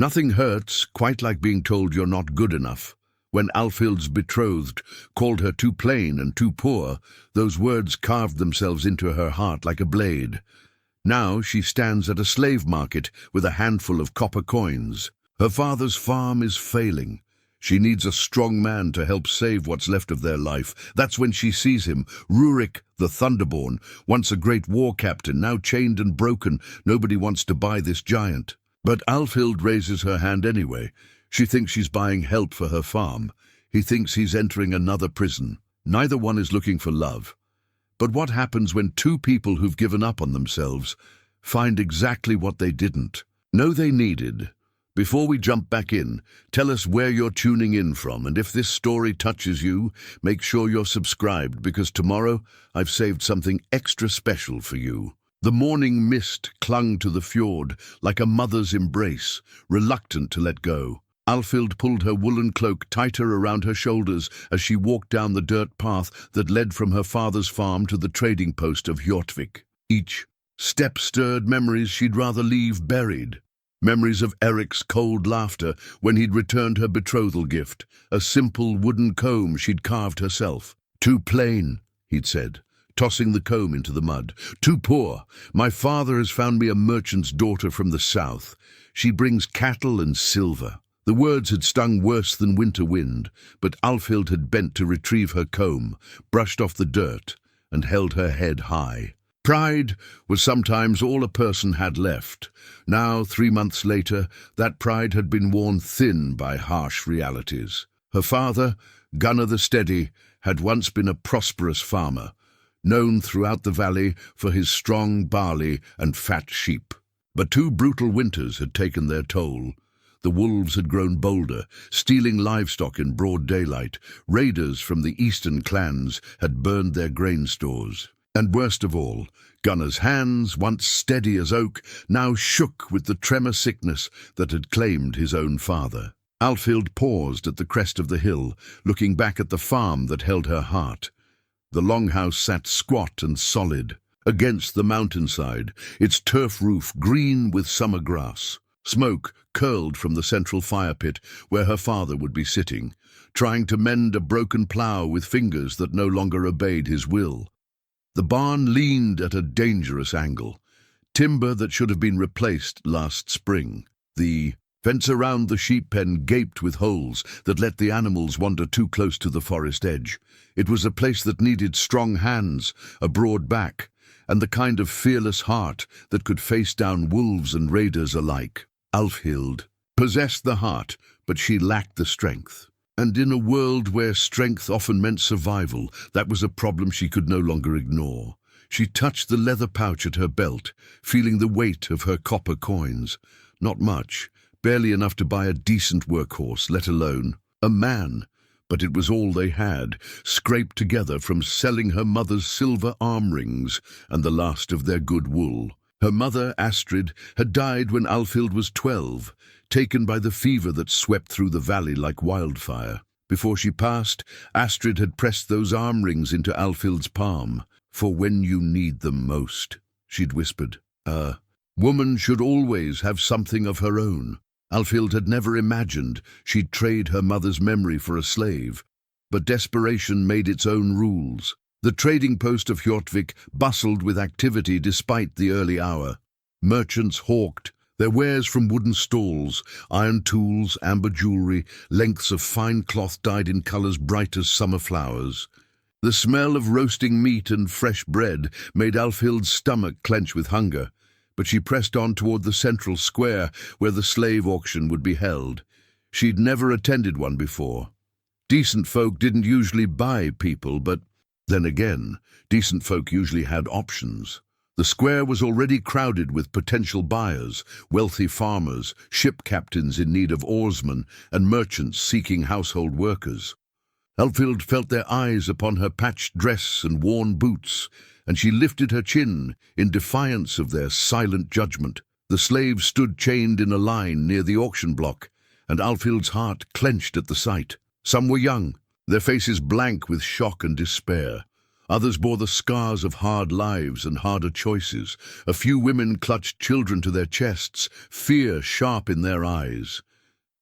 Nothing hurts quite like being told you're not good enough. When Alfhild's betrothed called her too plain and too poor, those words carved themselves into her heart like a blade. Now she stands at a slave market with a handful of copper coins. Her father's farm is failing. She needs a strong man to help save what's left of their life. That's when she sees him, Rurik the Thunderborn, once a great war captain, now chained and broken. Nobody wants to buy this giant. But Alfhild raises her hand anyway. She thinks she's buying help for her farm. He thinks he's entering another prison. Neither one is looking for love. But what happens when two people who've given up on themselves find exactly what they didn't know they needed? Before we jump back in, tell us where you're tuning in from, and if this story touches you, make sure you're subscribed, because tomorrow I've saved something extra special for you. The morning mist clung to the fjord like a mother's embrace, reluctant to let go. Alfhild pulled her woolen cloak tighter around her shoulders as she walked down the dirt path that led from her father's farm to the trading post of Hortvik. Each step stirred memories she'd rather leave buried. Memories of Eric's cold laughter when he'd returned her betrothal gift, a simple wooden comb she'd carved herself. "Too plain," he'd said, tossing the comb into the mud. "Too poor. My father has found me a merchant's daughter from the south. She brings cattle and silver." The words had stung worse than winter wind, but Alfhild had bent to retrieve her comb, brushed off the dirt, and held her head high. Pride was sometimes all a person had left. Now, 3 months later, that pride had been worn thin by harsh realities. Her father, Gunnar the Steady, had once been a prosperous farmer, known throughout the valley for his strong barley and fat sheep. But 2 brutal winters had taken their toll. The wolves had grown bolder, stealing livestock in broad daylight. Raiders from the eastern clans had burned their grain stores. And worst of all, Gunnar's hands, once steady as oak, now shook with the tremor sickness that had claimed his own father. Alfhild paused at the crest of the hill, looking back at the farm that held her heart. The longhouse sat squat and solid against the mountainside, its turf roof green with summer grass. Smoke curled from the central fire pit where her father would be sitting, trying to mend a broken plough with fingers that no longer obeyed his will. The barn leaned at a dangerous angle, timber that should have been replaced last spring. The fence around the sheep pen gaped with holes that let the animals wander too close to the forest edge. It was a place that needed strong hands, a broad back, and the kind of fearless heart that could face down wolves and raiders alike. Alfhild possessed the heart, but she lacked the strength. And in a world where strength often meant survival, that was a problem she could no longer ignore. She touched the leather pouch at her belt, feeling the weight of her copper coins. Not much, barely enough to buy a decent workhorse, let alone a man. But it was all they had, scraped together from selling her mother's silver arm rings and the last of their good wool. Her mother, Astrid, had died when Alfhild was 12, taken by the fever that swept through the valley like wildfire. Before she passed, Astrid had pressed those arm rings into Alfhild's palm. "For when you need them most," she'd whispered. "A woman should always have something of her own." Alfhild had never imagined she'd trade her mother's memory for a slave, but desperation made its own rules. The trading post of Hortvik bustled with activity despite the early hour. Merchants hawked their wares from wooden stalls, iron tools, amber jewelry, lengths of fine cloth dyed in colours bright as summer flowers. The smell of roasting meat and fresh bread made Alfhild's stomach clench with hunger, but she pressed on toward the central square where the slave auction would be held. She'd never attended one before. Decent folk didn't usually buy people, but then again, decent folk usually had options. The square was already crowded with potential buyers, wealthy farmers, ship captains in need of oarsmen, and merchants seeking household workers. Alfhild felt their eyes upon her patched dress and worn boots, and she lifted her chin in defiance of their silent judgment. The slaves stood chained in a line near the auction block, and Alfhild's heart clenched at the sight. Some were young, their faces blank with shock and despair. Others bore the scars of hard lives and harder choices. A few women clutched children to their chests, fear sharp in their eyes.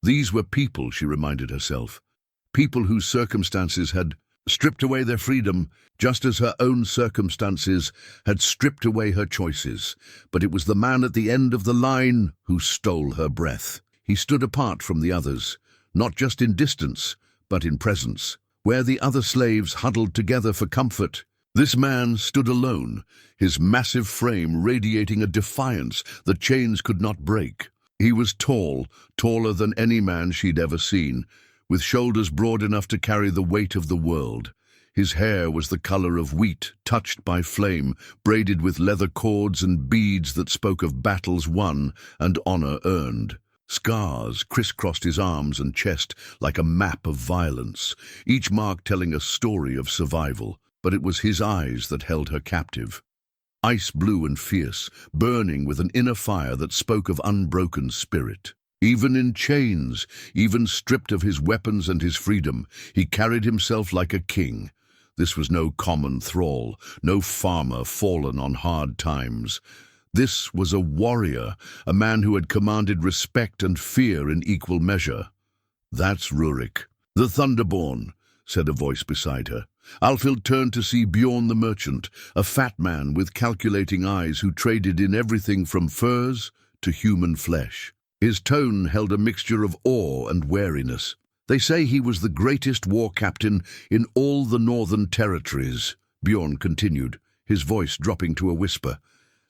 These were people, she reminded herself. People whose circumstances had stripped away their freedom, just as her own circumstances had stripped away her choices. But it was the man at the end of the line who stole her breath. He stood apart from the others, not just in distance, but in presence. Where the other slaves huddled together for comfort, this man stood alone, his massive frame radiating a defiance that chains could not break. He was tall, taller than any man she'd ever seen, with shoulders broad enough to carry the weight of the world. His hair was the color of wheat, touched by flame, braided with leather cords and beads that spoke of battles won and honor earned. Scars crisscrossed his arms and chest like a map of violence, each mark telling a story of survival. But it was his eyes that held her captive. Ice blue and fierce, burning with an inner fire that spoke of unbroken spirit. Even in chains, even stripped of his weapons and his freedom, he carried himself like a king. This was no common thrall, no farmer fallen on hard times. This was a warrior, a man who had commanded respect and fear in equal measure. "That's Rurik the Thunderborn," said a voice beside her. Alfhild turned to see Bjorn the merchant, a fat man with calculating eyes who traded in everything from furs to human flesh. His tone held a mixture of awe and wariness. "They say he was the greatest war captain in all the northern territories," Bjorn continued, his voice dropping to a whisper.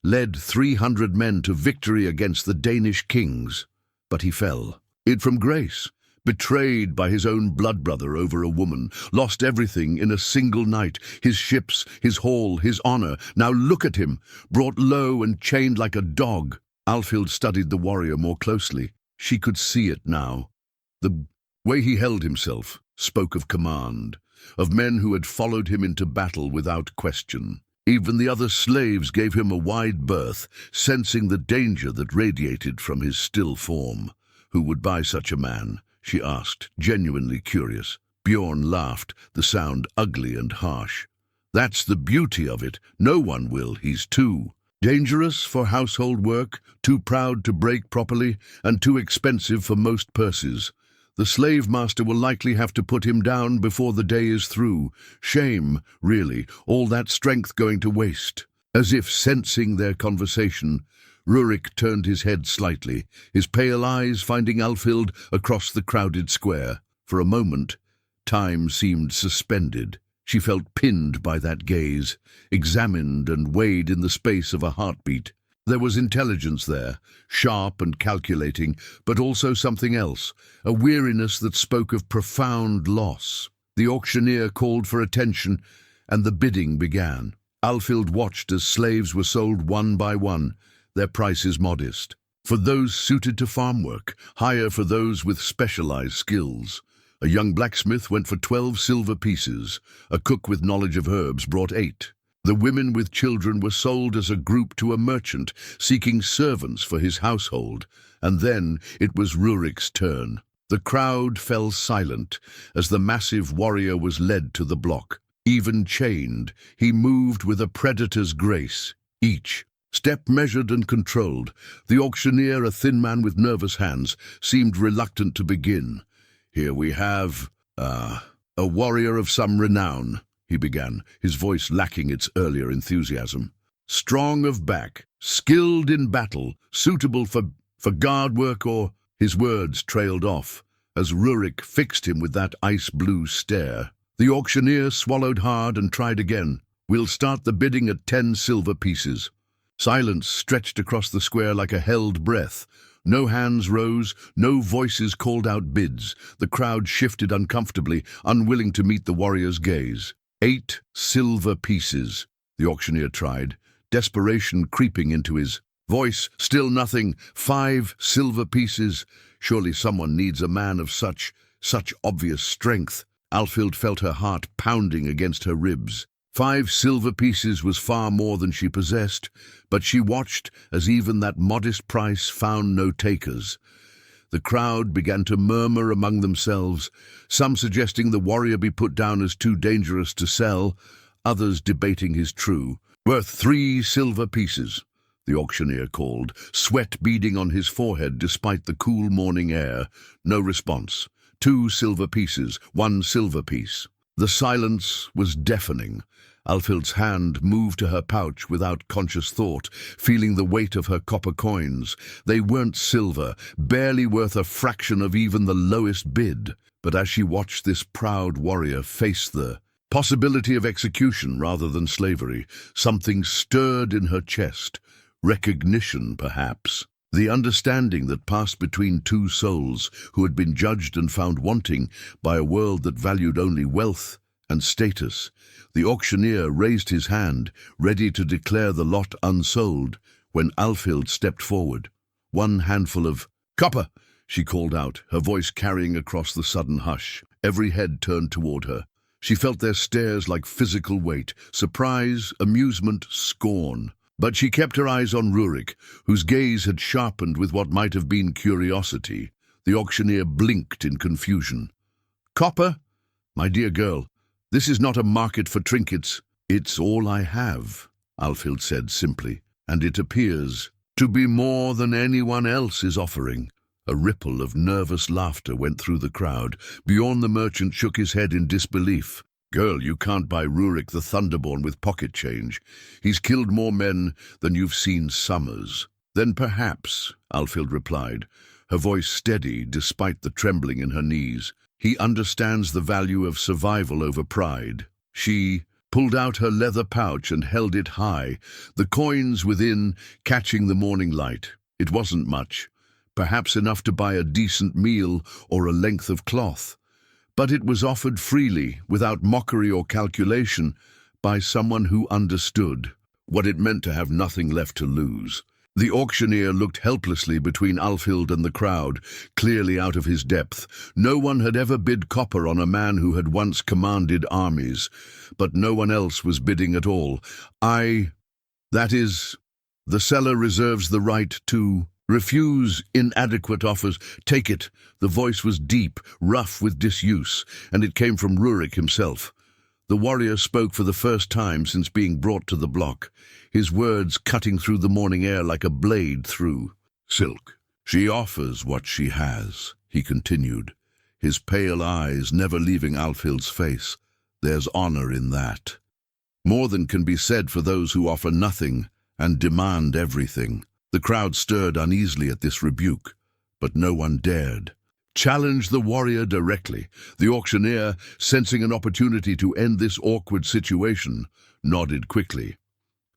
"Led 300 men to victory against the Danish kings. But he fell. It from grace. Betrayed by his own blood brother over a woman, lost everything in a single night, his ships, his hall, his honor. Now look at him, brought low and chained like a dog." Alfhild studied the warrior more closely. She could see it now. The way he held himself spoke of command, of men who had followed him into battle without question. Even the other slaves gave him a wide berth, sensing the danger that radiated from his still form. Who would buy such a man? She asked, genuinely curious. Bjorn laughed, the sound ugly and harsh. "That's the beauty of it. No one will. He's too dangerous for household work, too proud to break properly, and too expensive for most purses. The slave master will likely have to put him down before the day is through. Shame, really, all that strength going to waste." As if sensing their conversation, Rurik turned his head slightly, his pale eyes finding Alfhild across the crowded square. For a moment, time seemed suspended. She felt pinned by that gaze, examined and weighed in the space of a heartbeat. There was intelligence there, sharp and calculating, but also something else, a weariness that spoke of profound loss. The auctioneer called for attention, and the bidding began. Alfhild watched as slaves were sold one by one, their prices modest. For those suited to farm work, higher for those with specialized skills. A young blacksmith went for 12 silver pieces. A cook with knowledge of herbs brought 8. The women with children were sold as a group to a merchant, seeking servants for his household. And then it was Rurik's turn. The crowd fell silent as the massive warrior was led to the block. Even chained, he moved with a predator's grace. Each step measured and controlled. The auctioneer, a thin man with nervous hands, seemed reluctant to begin. "Here we have, a warrior of some renown," he began, his voice lacking its earlier enthusiasm. "Strong of back, skilled in battle, suitable for guard work or—" His words trailed off as Rurik fixed him with that ice-blue stare. The auctioneer swallowed hard and tried again. "We'll start the bidding at 10 silver pieces." Silence stretched across the square like a held breath. No hands rose, no voices called out bids. The crowd shifted uncomfortably, unwilling to meet the warrior's gaze. 8 silver pieces, the auctioneer tried, desperation creeping into his voice. Still nothing. 5 silver pieces. Surely someone needs a man of such obvious strength. Alfhild felt her heart pounding against her ribs. 5 silver pieces was far more than she possessed, but she watched as even that modest price found no takers. The crowd began to murmur among themselves, some suggesting the warrior be put down as too dangerous to sell, others debating his true. "Worth 3 silver pieces," the auctioneer called, sweat beading on his forehead despite the cool morning air. No response. 2 silver pieces, 1 silver piece. The silence was deafening. Alfhild's hand moved to her pouch without conscious thought, feeling the weight of her copper coins. They weren't silver, barely worth a fraction of even the lowest bid. But as she watched this proud warrior face the possibility of execution rather than slavery, something stirred in her chest. Recognition, perhaps. The understanding that passed between 2 souls who had been judged and found wanting by a world that valued only wealth and status. The auctioneer raised his hand, ready to declare the lot unsold, when Alfhild stepped forward. 1 handful of copper, she called out, her voice carrying across the sudden hush. Every head turned toward her. She felt their stares like physical weight, surprise, amusement, scorn. But she kept her eyes on Rurik, whose gaze had sharpened with what might have been curiosity. The auctioneer blinked in confusion. "Copper? My dear girl, this is not a market for trinkets." "It's all I have," Alfhild said simply, "and it appears to be more than anyone else is offering." A ripple of nervous laughter went through the crowd. Bjorn the merchant shook his head in disbelief. "Girl, you can't buy Rurik the Thunderborn with pocket change. He's killed more men than you've seen summers." "Then perhaps," Alfhild replied, her voice steady despite the trembling in her knees, "he understands the value of survival over pride." She pulled out her leather pouch and held it high, the coins within catching the morning light. It wasn't much, perhaps enough to buy a decent meal or a length of cloth. But it was offered freely, without mockery or calculation, by someone who understood what it meant to have nothing left to lose. The auctioneer looked helplessly between Alfhild and the crowd, clearly out of his depth. No one had ever bid copper on a man who had once commanded armies, but no one else was bidding at all. That is, the seller reserves the right to refuse inadequate offers. Take it." The voice was deep, rough with disuse, and it came from Rurik himself. The warrior spoke for the first time since being brought to the block, his words cutting through the morning air like a blade through silk. "She offers what she has," he continued, his pale eyes never leaving Alfhild's face. "There's honor in that. More than can be said for those who offer nothing and demand everything." The crowd stirred uneasily at this rebuke, but no one dared challenge the warrior directly. The auctioneer, sensing an opportunity to end this awkward situation, nodded quickly.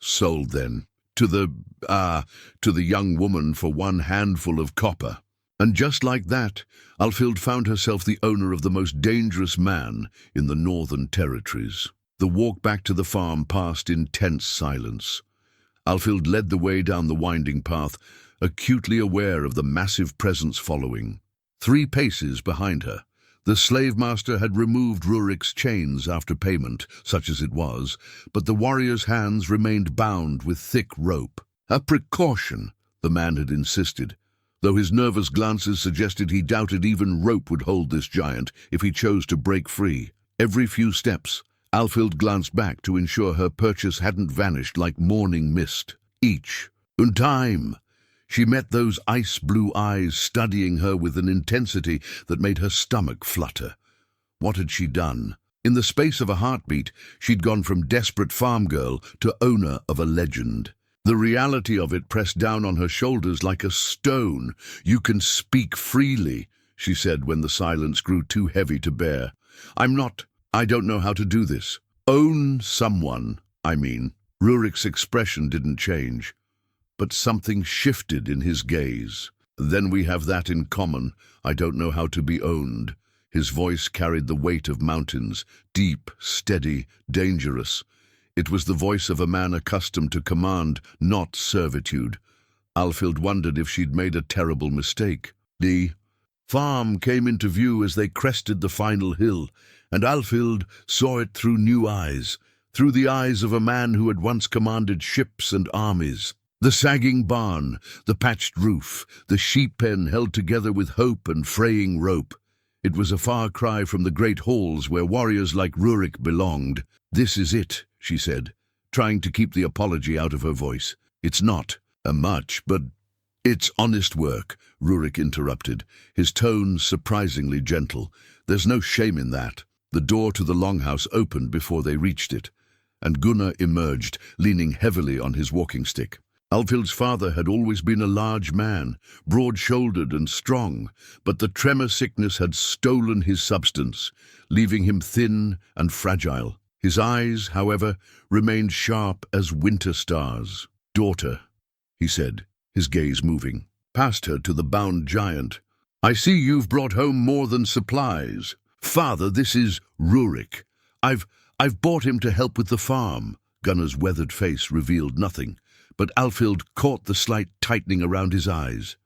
"Sold then, to the young woman for 1 handful of copper." And just like that, Alfhild found herself the owner of the most dangerous man in the Northern Territories. The walk back to the farm passed in tense silence. Alfhild led the way down the winding path, acutely aware of the massive presence following. 3 paces behind her, the slave-master had removed Rurik's chains after payment, such as it was, but the warrior's hands remained bound with thick rope. "A precaution," the man had insisted, though his nervous glances suggested he doubted even rope would hold this giant if he chose to break free. Every few steps, Alfhild glanced back to ensure her purchase hadn't vanished like morning mist. Each time, she met those ice-blue eyes studying her with an intensity that made her stomach flutter. What had she done? In the space of a heartbeat, she'd gone from desperate farm girl to owner of a legend. The reality of it pressed down on her shoulders like a stone. "You can speak freely," she said when the silence grew too heavy to bear. I don't know how to do this." "Own someone, I mean." Rurik's expression didn't change, but something shifted in his gaze. "Then we have that in common. I don't know how to be owned." His voice carried the weight of mountains, deep, steady, dangerous. It was the voice of a man accustomed to command, not servitude. Alfhild wondered if she'd made a terrible mistake. The farm came into view as they crested the final hill, and Alfhild saw it through new eyes, through the eyes of a man who had once commanded ships and armies. The sagging barn, the patched roof, the sheep pen held together with hope and fraying rope. It was a far cry from the great halls where warriors like Rurik belonged. "This is it," she said, trying to keep the apology out of her voice. "It's not much, but it's honest work," Rurik interrupted, his tone surprisingly gentle. "There's no shame in that." The door to the longhouse opened before they reached it, and Gunnar emerged, leaning heavily on his walking stick. Alfhild's father had always been a large man, broad-shouldered and strong, but the tremor sickness had stolen his substance, leaving him thin and fragile. His eyes, however, remained sharp as winter stars. "Daughter," he said, his gaze moving past her to the bound giant. "I see you've brought home more than supplies." "Father, this is Rurik. I've brought him to help with the farm." Gunnar's weathered face revealed nothing, but Alfhild caught the slight tightening around his eyes.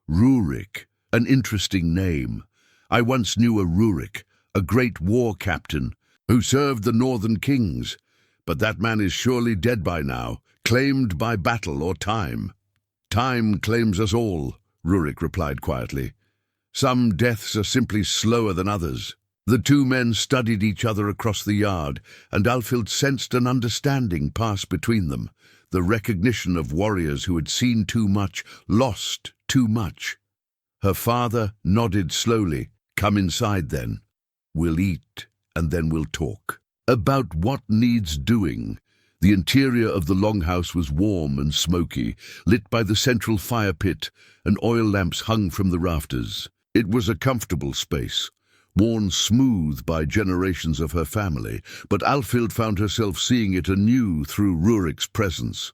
"Rurik, an interesting name. I once knew a Rurik, a great war captain, who served the northern kings, but that man is surely dead by now, claimed by battle or time." "Time claims us all," Rurik replied quietly. "Some deaths are simply slower than others." The two men studied each other across the yard, and Alfhild sensed an understanding pass between them, the recognition of warriors who had seen too much, lost too much. Her father nodded slowly. "Come inside then. We'll eat, and then we'll talk about what needs doing." The interior of the longhouse was warm and smoky, lit by the central fire pit, and oil lamps hung from the rafters. It was a comfortable space, worn smooth by generations of her family, but Alfhild found herself seeing it anew through Rurik's presence.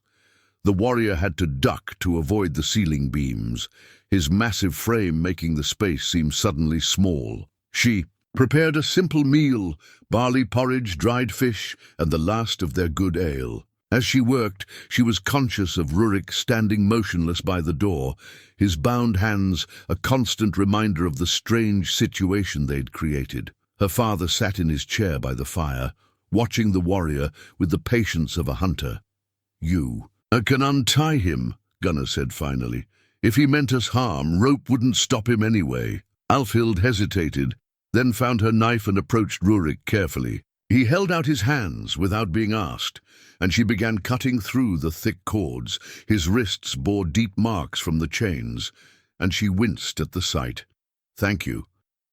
The warrior had to duck to avoid the ceiling beams, his massive frame making the space seem suddenly small. She prepared a simple meal, barley porridge, dried fish, and the last of their good ale. As she worked, she was conscious of Rurik standing motionless by the door, his bound hands a constant reminder of the strange situation they'd created. Her father sat in his chair by the fire, watching the warrior with the patience of a hunter. "You can untie him," Gunnar said finally. "If he meant us harm, rope wouldn't stop him anyway." Alfhild hesitated, then found her knife and approached Rurik carefully. He held out his hands without being asked, and she began cutting through the thick cords. His wrists bore deep marks from the chains, and she winced at the sight. "Thank you,"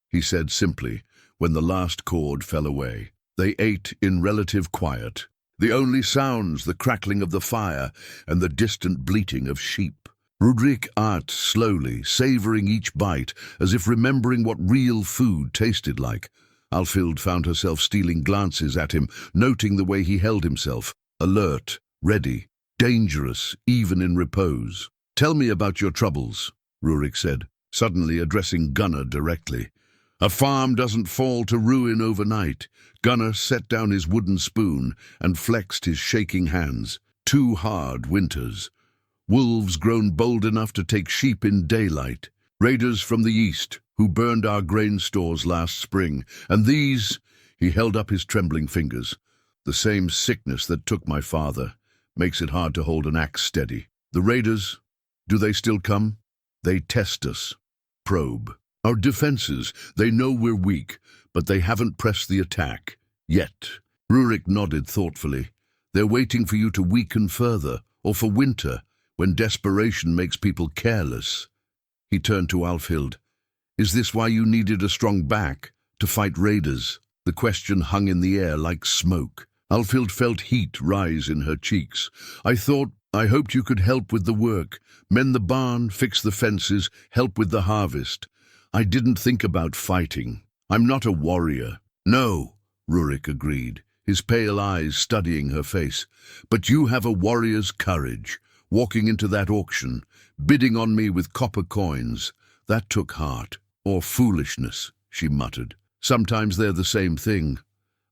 he said simply, when the last cord fell away. They ate in relative quiet, the only sounds the crackling of the fire and the distant bleating of sheep. Rurik ate slowly, savoring each bite, as if remembering what real food tasted like. Alfhild found herself stealing glances at him, noting the way he held himself, alert, ready, dangerous, even in repose. "Tell me about your troubles," Rurik said, suddenly addressing Gunnar directly. "A farm doesn't fall to ruin overnight." Gunnar set down his wooden spoon and flexed his shaking hands. "2 hard winters. Wolves grown bold enough to take sheep in daylight. Raiders from the east who burned our grain stores last spring. And these," he held up his trembling fingers, "the same sickness that took my father. Makes it hard to hold an axe steady. The raiders, do they still come? They test us, probe our defenses. They know we're weak, but they haven't pressed the attack. Yet." Rurik nodded thoughtfully. "They're waiting for you to weaken further, or for winter, when desperation makes people careless." He turned to Alfhild. "Is this why you needed a strong back, to fight raiders?" The question hung in the air like smoke. Alfhild felt heat rise in her cheeks. I hoped you could help with the work, mend the barn, fix the fences, help with the harvest. I didn't think about fighting. I'm not a warrior." "No," Rurik agreed, his pale eyes studying her face. "But you have a warrior's courage. Walking into that auction, bidding on me with copper coins. That took heart. Or foolishness," she muttered. "Sometimes they're the same thing."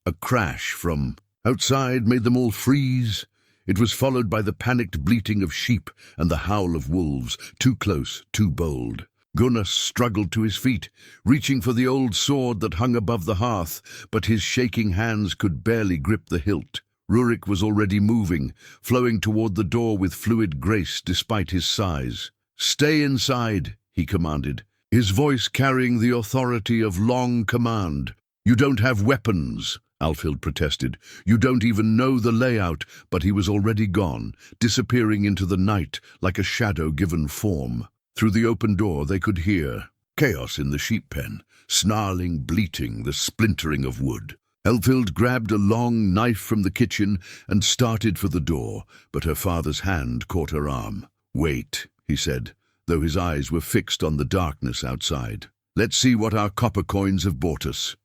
A crash from outside made them all freeze. It was followed by the panicked bleating of sheep and the howl of wolves, too close, too bold. Gunnar struggled to his feet, reaching for the old sword that hung above the hearth, but his shaking hands could barely grip the hilt. Rurik was already moving, flowing toward the door with fluid grace despite his size. "Stay inside," he commanded. his voice carrying the authority of long command. "You don't have weapons," Alfhild protested. "You don't even know the layout," but he was already gone, disappearing into the night like a shadow given form. Through the open door they could hear chaos in the sheep pen, snarling, bleating, the splintering of wood. Alfhild grabbed a long knife from the kitchen and started for the door, but her father's hand caught her arm. "Wait," he said, though his eyes were fixed on the darkness outside. "Let's see what our copper coins have bought us."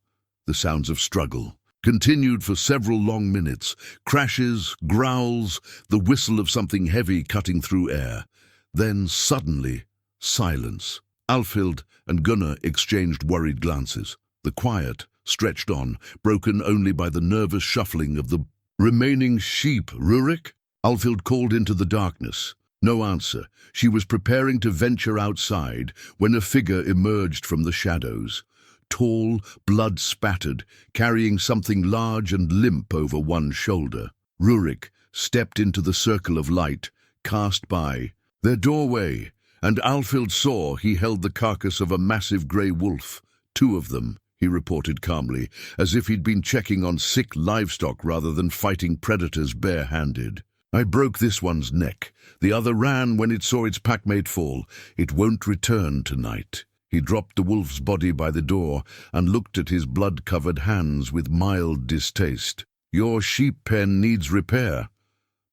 The sounds of struggle continued for several long minutes. Crashes, growls, the whistle of something heavy cutting through air. Then, suddenly, silence. Alfhild and Gunnar exchanged worried glances. The quiet stretched on, broken only by the nervous shuffling of the remaining sheep. "Rurik?" Alfhild called into the darkness. No answer. She was preparing to venture outside when a figure emerged from the shadows. Tall, blood-spattered, carrying something large and limp over one shoulder. Rurik stepped into the circle of light, cast by their doorway, and Alfhild saw he held the carcass of a massive grey wolf. "Two of them," he reported calmly, as if he'd been checking on sick livestock rather than fighting predators bare-handed. "I broke this one's neck. The other ran when it saw its packmate fall. It won't return tonight." He dropped the wolf's body by the door and looked at his blood-covered hands with mild distaste. "Your sheep pen needs repair.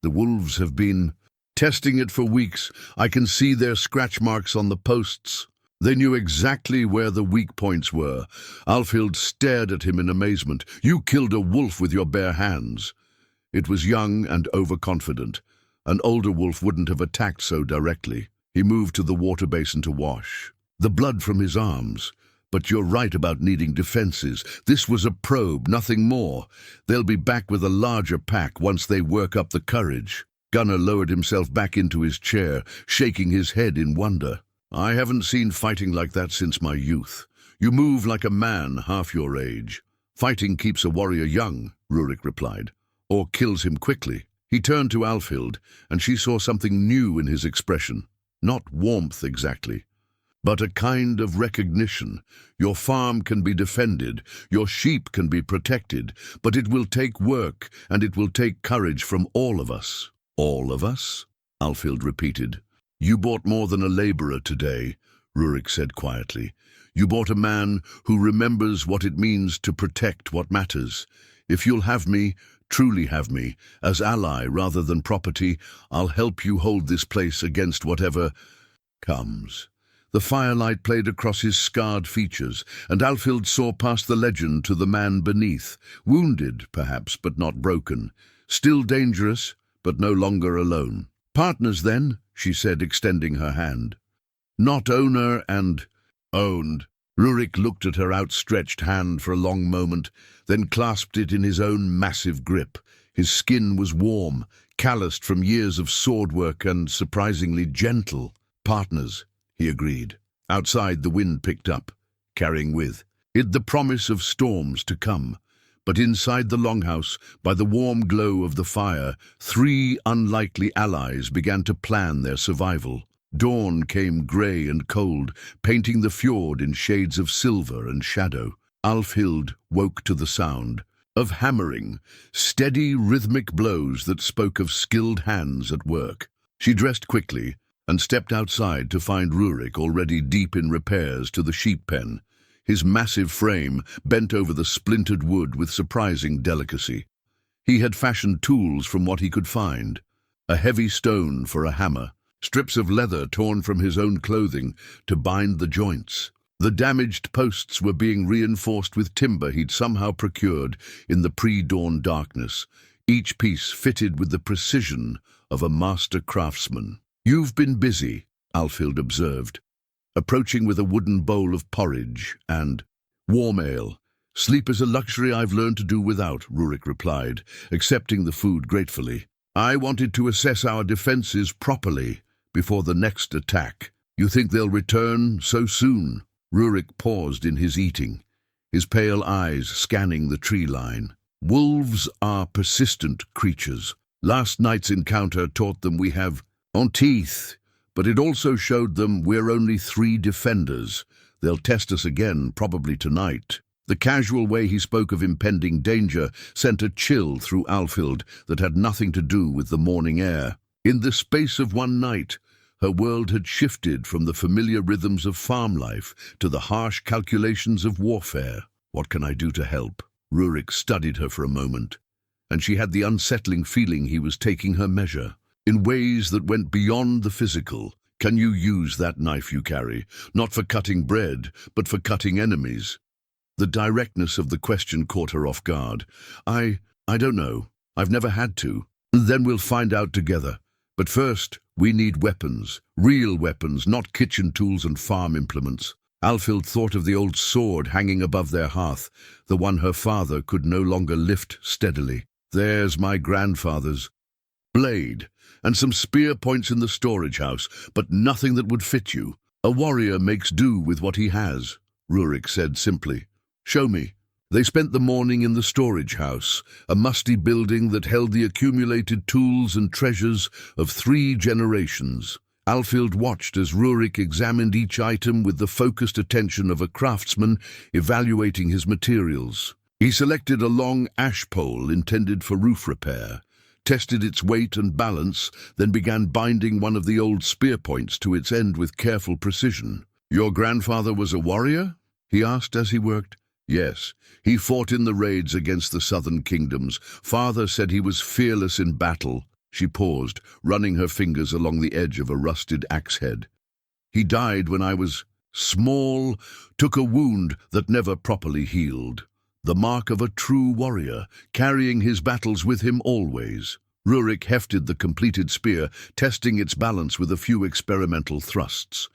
The wolves have been testing it for weeks. I can see their scratch marks on the posts." They knew exactly where the weak points were. Alfhild stared at him in amazement. "You killed a wolf with your bare hands." It was young and overconfident. An older wolf wouldn't have attacked so directly. He moved to the water basin to wash. The blood from his arms. "But you're right about needing defenses. This was a probe, nothing more. They'll be back with a larger pack once they work up the courage." Gunnar lowered himself back into his chair, shaking his head in wonder. "I haven't seen fighting like that since my youth. You move like a man half your age." "Fighting keeps a warrior young," Rurik replied, "or kills him quickly." He turned to Alfhild, and she saw something new in his expression. Not warmth exactly, but a kind of recognition. "Your farm can be defended, your sheep can be protected, but it will take work, and it will take courage from all of us." "All of us?" Alfhild repeated. "You bought more than a laborer today," Rurik said quietly. "You bought a man who remembers what it means to protect what matters. If you'll have me, truly have me, as ally rather than property, I'll help you hold this place against whatever comes." The firelight played across his scarred features, and Alfhild saw past the legend to the man beneath, wounded, perhaps, but not broken, still dangerous, but no longer alone. "Partners, then," she said, extending her hand. "Not owner and owned." Rurik looked at her outstretched hand for a long moment, then clasped it in his own massive grip. His skin was warm, calloused from years of sword work and surprisingly gentle. "Partners," he agreed. Outside, the wind picked up, carrying with it the promise of storms to come. But inside the longhouse, by the warm glow of the fire, three unlikely allies began to plan their survival. Dawn came grey and cold, painting the fjord in shades of silver and shadow. Alfhild woke to the sound of hammering, steady rhythmic blows that spoke of skilled hands at work. She dressed quickly and stepped outside to find Rurik already deep in repairs to the sheep pen. His massive frame bent over the splintered wood with surprising delicacy. He had fashioned tools from what he could find. A heavy stone for a hammer, strips of leather torn from his own clothing to bind the joints. The damaged posts were being reinforced with timber he'd somehow procured in the pre-dawn darkness, each piece fitted with the precision of a master craftsman. "You've been busy," Alfhild observed, approaching with a wooden bowl of porridge and warm ale. "Sleep is a luxury I've learned to do without," Rurik replied, accepting the food gratefully. "I wanted to assess our defenses properly before the next attack." "You think they'll return so soon?" Rurik paused in his eating, his pale eyes scanning the tree line. "Wolves are persistent creatures. Last night's encounter taught them we have on teeth, but it also showed them we're only 3 defenders. They'll test us again, probably tonight." The casual way he spoke of impending danger sent a chill through Alfhild that had nothing to do with the morning air. In the space of one night, her world had shifted from the familiar rhythms of farm life to the harsh calculations of warfare. "What can I do to help?" Rurik studied her for a moment, and she had the unsettling feeling he was taking her measure, in ways that went beyond the physical. "Can you use that knife you carry, not for cutting bread, but for cutting enemies?" The directness of the question caught her off guard. I don't know. I've never had to." "Then we'll find out together. But first, we need weapons. Real weapons, not kitchen tools and farm implements." Alfhild thought of the old sword hanging above their hearth, the one her father could no longer lift steadily. "There's my grandfather's blade, and some spear points in the storage house, but nothing that would fit you." "A warrior makes do with what he has," Rurik said simply. "Show me." They spent the morning in the storage house, a musty building that held the accumulated tools and treasures of 3 generations. Alfhild watched as Rurik examined each item with the focused attention of a craftsman evaluating his materials. He selected a long ash pole intended for roof repair, tested its weight and balance, then began binding one of the old spear points to its end with careful precision. "Your grandfather was a warrior?" he asked as he worked. "Yes, he fought in the raids against the southern kingdoms. Father said he was fearless in battle." She paused, running her fingers along the edge of a rusted axe head. "He died when I was small, took a wound that never properly healed. The mark of a true warrior, carrying his battles with him always." Rurik hefted the completed spear, testing its balance with a few experimental thrusts.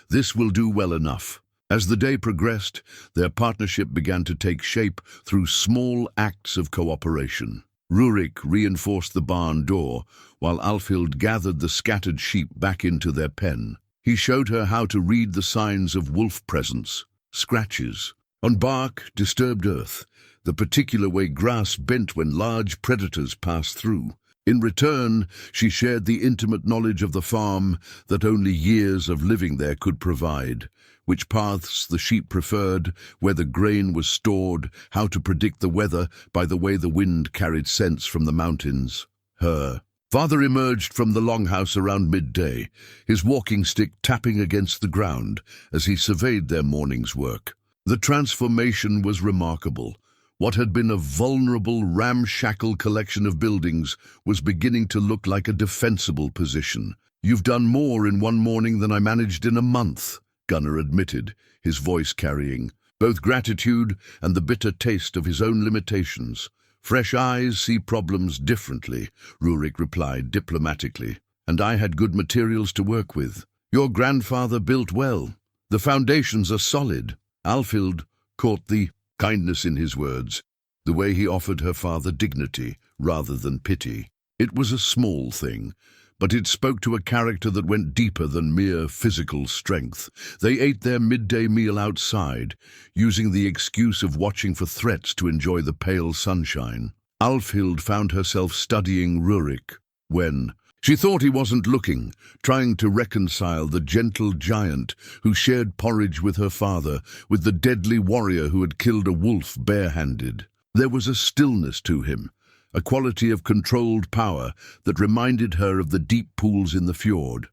"This will do well enough." As the day progressed, their partnership began to take shape through small acts of cooperation. Rurik reinforced the barn door, while Alfhild gathered the scattered sheep back into their pen. He showed her how to read the signs of wolf presence, scratches on bark, disturbed earth, the particular way grass bent when large predators passed through. In return, she shared the intimate knowledge of the farm that only years of living there could provide. Which paths the sheep preferred, where the grain was stored, how to predict the weather by the way the wind carried scents from the mountains. Her father emerged from the longhouse around midday, his walking stick tapping against the ground as he surveyed their morning's work. The transformation was remarkable. What had been a vulnerable, ramshackle collection of buildings was beginning to look like a defensible position. "You've done more in one morning than I managed in a month," Gunnar admitted, his voice carrying both gratitude and the bitter taste of his own limitations. "Fresh eyes see problems differently," Rurik replied diplomatically. "And I had good materials to work with. Your grandfather built well. The foundations are solid." Alfhild caught the kindness in his words, the way he offered her father dignity rather than pity. It was a small thing, but it spoke to a character that went deeper than mere physical strength. They ate their midday meal outside, using the excuse of watching for threats to enjoy the pale sunshine. Alfhild found herself studying Rurik when she thought he wasn't looking, trying to reconcile the gentle giant who shared porridge with her father with the deadly warrior who had killed a wolf barehanded. There was a stillness to him, a quality of controlled power that reminded her of the deep pools in the fjord,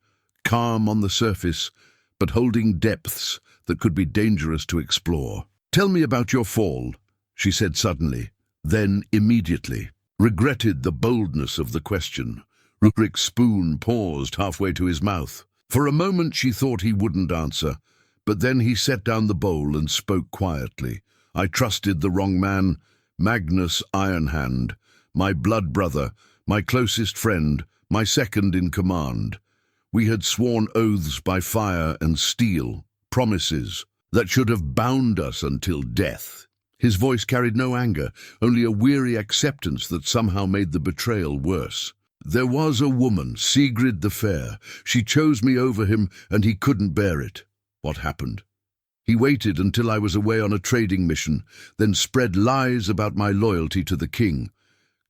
calm on the surface, but holding depths that could be dangerous to explore. "Tell me about your fall," she said suddenly, then immediately regretted the boldness of the question. Rurik's spoon paused halfway to his mouth. For a moment she thought he wouldn't answer, but then he set down the bowl and spoke quietly. "I trusted the wrong man, Magnus Ironhand, my blood brother, my closest friend, my second in command. We had sworn oaths by fire and steel, promises that should have bound us until death." His voice carried no anger, only a weary acceptance that somehow made the betrayal worse. "There was a woman, Seagrid the Fair. She chose me over him, and he couldn't bear it." "What happened?" "He waited until I was away on a trading mission, then spread lies about my loyalty to the king.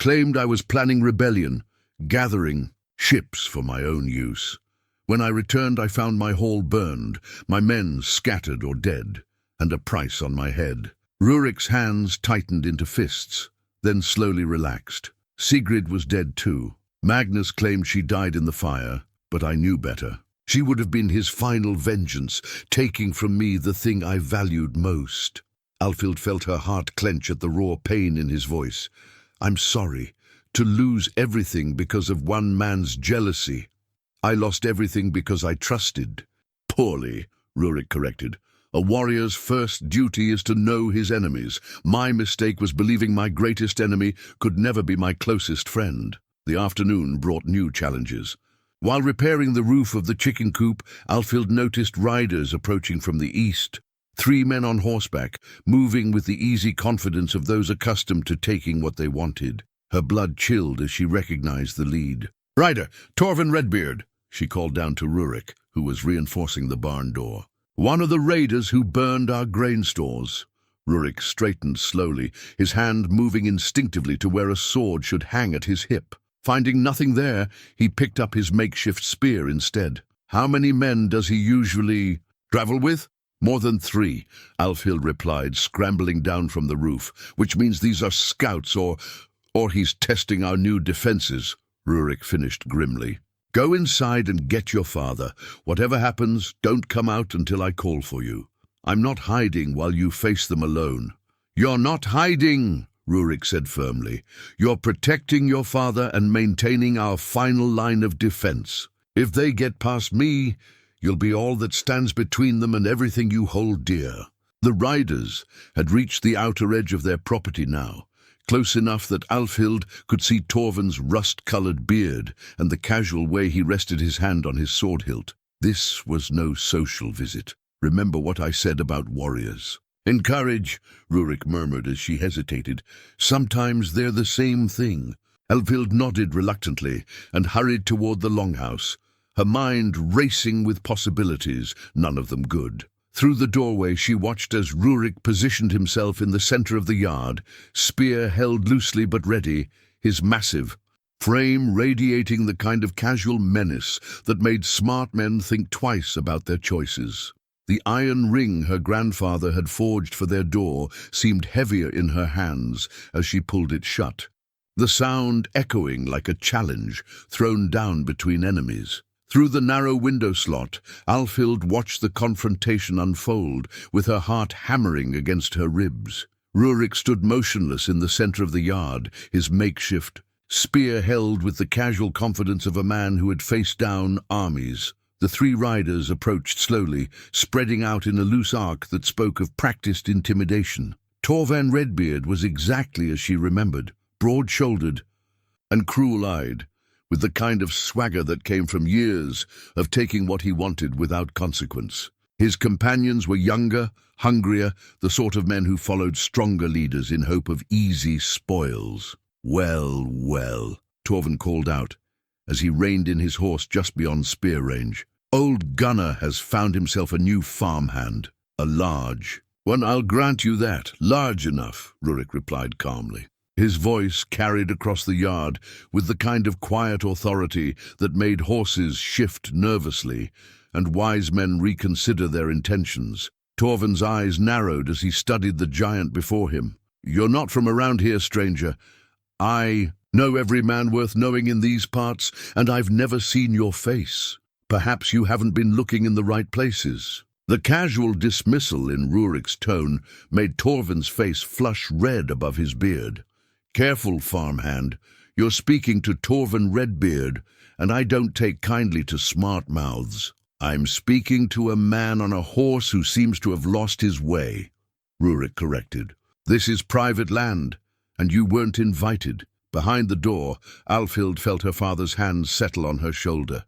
Claimed I was planning rebellion, gathering ships for my own use. When I returned, I found my hall burned, my men scattered or dead, and a price on my head. Rurik's hands tightened into fists, then slowly relaxed. Seagrid was dead too. Magnus claimed she died in the fire, but I knew better. She would have been his final vengeance, taking from me the thing I valued most. Alfhild felt her heart clench at the raw pain in his voice. I'm sorry. To lose everything because of one man's jealousy. I lost everything because I trusted. Poorly, Rurik corrected. A warrior's first duty is to know his enemies. My mistake was believing my greatest enemy could never be my closest friend. The afternoon brought new challenges. While repairing the roof of the chicken coop, Alfhild noticed riders approaching from the east. 3 men on horseback, moving with the easy confidence of those accustomed to taking what they wanted. Her blood chilled as she recognized the lead. "Rider, Torvin Redbeard," she called down to Rurik, who was reinforcing the barn door. "One of the raiders who burned our grain stores." Rurik straightened slowly, his hand moving instinctively to where a sword should hang at his hip. Finding nothing there, he picked up his makeshift spear instead. "How many men does he usually travel with?" "More than 3, Alfhild replied, scrambling down from the roof. "Which means these are scouts, or he's testing our new defenses," Rurik finished grimly. "Go inside and get your father. Whatever happens, don't come out until I call for you. I'm not hiding while you face them alone." "You're not hiding," Rurik said firmly. "You're protecting your father and maintaining our final line of defense. If they get past me, you'll be all that stands between them and everything you hold dear." The riders had reached the outer edge of their property now, close enough that Alfhild could see Torvin's rust-colored beard and the casual way he rested his hand on his sword hilt. This was no social visit. Remember what I said about warriors. "Encourage," Rurik murmured as she hesitated. "Sometimes they're the same thing." Alfhild nodded reluctantly and hurried toward the longhouse, her mind racing with possibilities, none of them good. Through the doorway she watched as Rurik positioned himself in the center of the yard, spear held loosely but ready, his massive frame radiating the kind of casual menace that made smart men think twice about their choices. The iron ring her grandfather had forged for their door seemed heavier in her hands as she pulled it shut, the sound echoing like a challenge thrown down between enemies. Through the narrow window slot, Alfhild watched the confrontation unfold, with her heart hammering against her ribs. Rurik stood motionless in the center of the yard, his makeshift spear held with the casual confidence of a man who had faced down armies. The 3 riders approached slowly, spreading out in a loose arc that spoke of practiced intimidation. Torvin Redbeard was exactly as she remembered, broad-shouldered and cruel-eyed, with the kind of swagger that came from years of taking what he wanted without consequence. His companions were younger, hungrier, the sort of men who followed stronger leaders in hope of easy spoils. "Well, well," Torvin called out, as he reined in his horse just beyond spear range. "Old Gunnar has found himself a new farmhand, a large one. I'll grant you that, large enough," Rurik replied calmly. His voice carried across the yard with the kind of quiet authority that made horses shift nervously and wise men reconsider their intentions. Torvin's eyes narrowed as he studied the giant before him. "You're not from around here, stranger. I know every man worth knowing in these parts, and I've never seen your face. Perhaps you haven't been looking in the right places." The casual dismissal in Rurik's tone made Torvin's face flush red above his beard. "Careful, farmhand. You're speaking to Torvin Redbeard, and I don't take kindly to smart mouths." "I'm speaking to a man on a horse who seems to have lost his way," Rurik corrected. "This is private land, and you weren't invited." Behind the door, Alfhild felt her father's hand settle on her shoulder.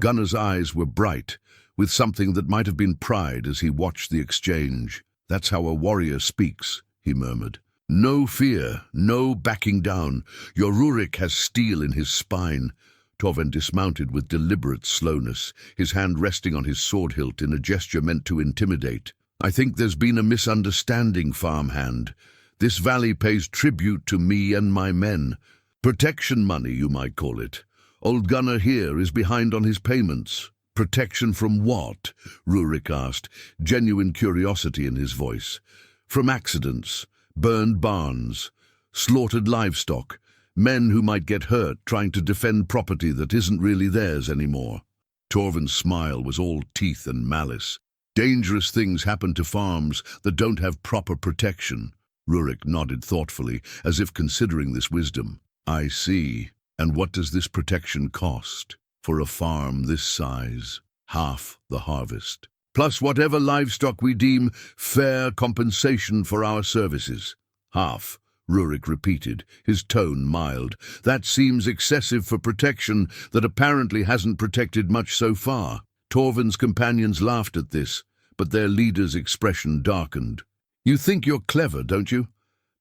Gunnar's eyes were bright, with something that might have been pride as he watched the exchange. "That's how a warrior speaks," he murmured. "No fear, no backing down. Your Rurik has steel in his spine." Torvin dismounted with deliberate slowness, his hand resting on his sword hilt in a gesture meant to intimidate. "I think there's been a misunderstanding, farmhand. This valley pays tribute to me and my men. Protection money, you might call it. Old Gunnar here is behind on his payments. Protection from what? Rurik asked, genuine curiosity in his voice. From accidents, burned barns, slaughtered livestock, men who might get hurt trying to defend property that isn't really theirs anymore. Torvin's smile was all teeth and malice. Dangerous things happen to farms that don't have proper protection. Rurik nodded thoughtfully, as if considering this wisdom. I see. And what does this protection cost? For a farm this size, half the harvest, plus whatever livestock we deem fair compensation for our services. Half, Rurik repeated, his tone mild. That seems excessive for protection that apparently hasn't protected much so far. Torvin's companions laughed at this, but their leader's expression darkened. You think you're clever, don't you?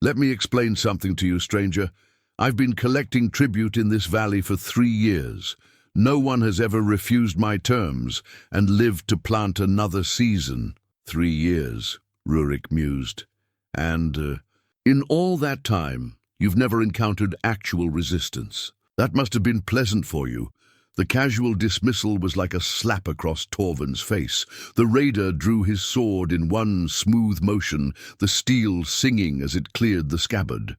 Let me explain something to you, stranger. I've been collecting tribute in this valley for 3 years. No one has ever refused my terms and lived to plant another season. 3 years, Rurik mused. And in all that time, you've never encountered actual resistance. That must have been pleasant for you. The casual dismissal was like a slap across Torvin's face. The raider drew his sword in one smooth motion, the steel singing as it cleared the scabbard.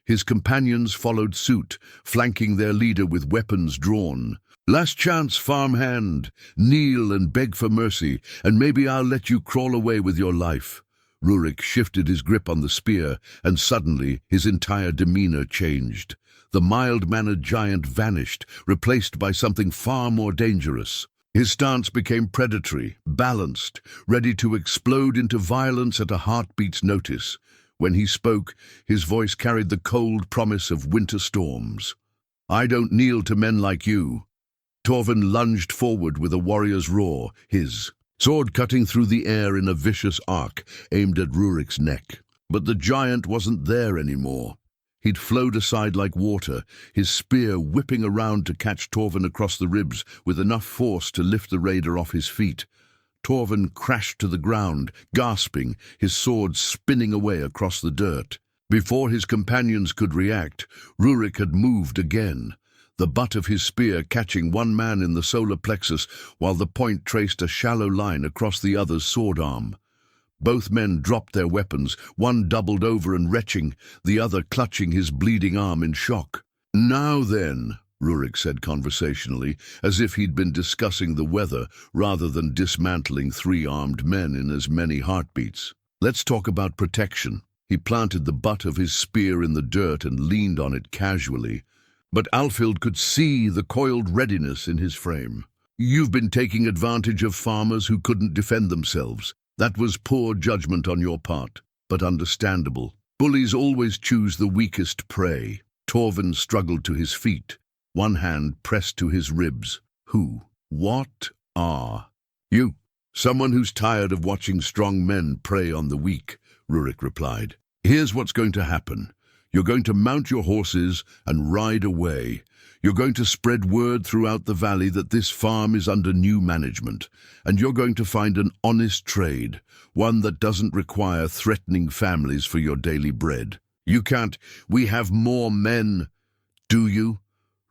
His companions followed suit, flanking their leader with weapons drawn. Last chance, farmhand. Kneel and beg for mercy, and maybe I'll let you crawl away with your life. Rurik shifted his grip on the spear, and suddenly his entire demeanor changed. The mild-mannered giant vanished, replaced by something far more dangerous. His stance became predatory, balanced, ready to explode into violence at a heartbeat's notice. When he spoke, his voice carried the cold promise of winter storms. I don't kneel to men like you. Torvin lunged forward with a warrior's roar, his sword cutting through the air in a vicious arc, aimed at Rurik's neck. But the giant wasn't there anymore. He'd flowed aside like water, his spear whipping around to catch Torvin across the ribs with enough force to lift the raider off his feet. Torvin crashed to the ground, gasping, his sword spinning away across the dirt. Before his companions could react, Rurik had moved again, the butt of his spear catching one man in the solar plexus while the point traced a shallow line across the other's sword arm. Both men dropped their weapons, one doubled over and retching, the other clutching his bleeding arm in shock. Now then, Rurik said conversationally, as if he'd been discussing the weather rather than dismantling 3 armed men in as many heartbeats. Let's talk about protection. He planted the butt of his spear in the dirt and leaned on it casually, but Alfhild could see the coiled readiness in his frame. You've been taking advantage of farmers who couldn't defend themselves. That was poor judgment on your part, but understandable. Bullies always choose the weakest prey. Torvin struggled to his feet, one hand pressed to his ribs. Who? What are you? Someone who's tired of watching strong men prey on the weak, Rurik replied. Here's what's going to happen. You're going to mount your horses and ride away. You're going to spread word throughout the valley that this farm is under new management, and you're going to find an honest trade, one that doesn't require threatening families for your daily bread. You can't. We have more men. Do you?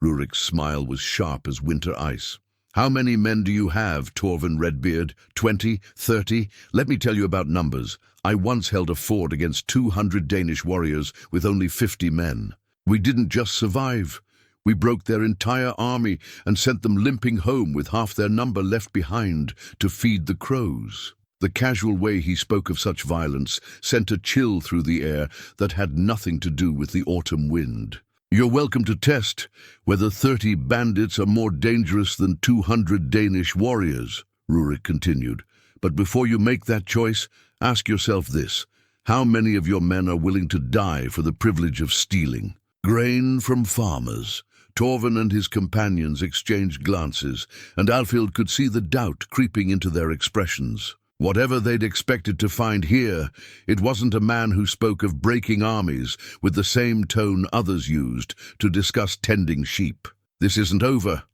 Rurik's smile was sharp as winter ice. How many men do you have, Torvin Redbeard? 20? 30? Let me tell you about numbers. I once held a fort against 200 Danish warriors with only 50 men. We didn't just survive. We broke their entire army and sent them limping home with half their number left behind to feed the crows. The casual way he spoke of such violence sent a chill through the air that had nothing to do with the autumn wind. You're welcome to test whether 30 bandits are more dangerous than 200 Danish warriors, Rurik continued. But before you make that choice, ask yourself this. How many of your men are willing to die for the privilege of stealing? Grain from farmers. Torvin and his companions exchanged glances, and Alfhild could see the doubt creeping into their expressions. Whatever they'd expected to find here, it wasn't a man who spoke of breaking armies with the same tone others used to discuss tending sheep. This isn't over,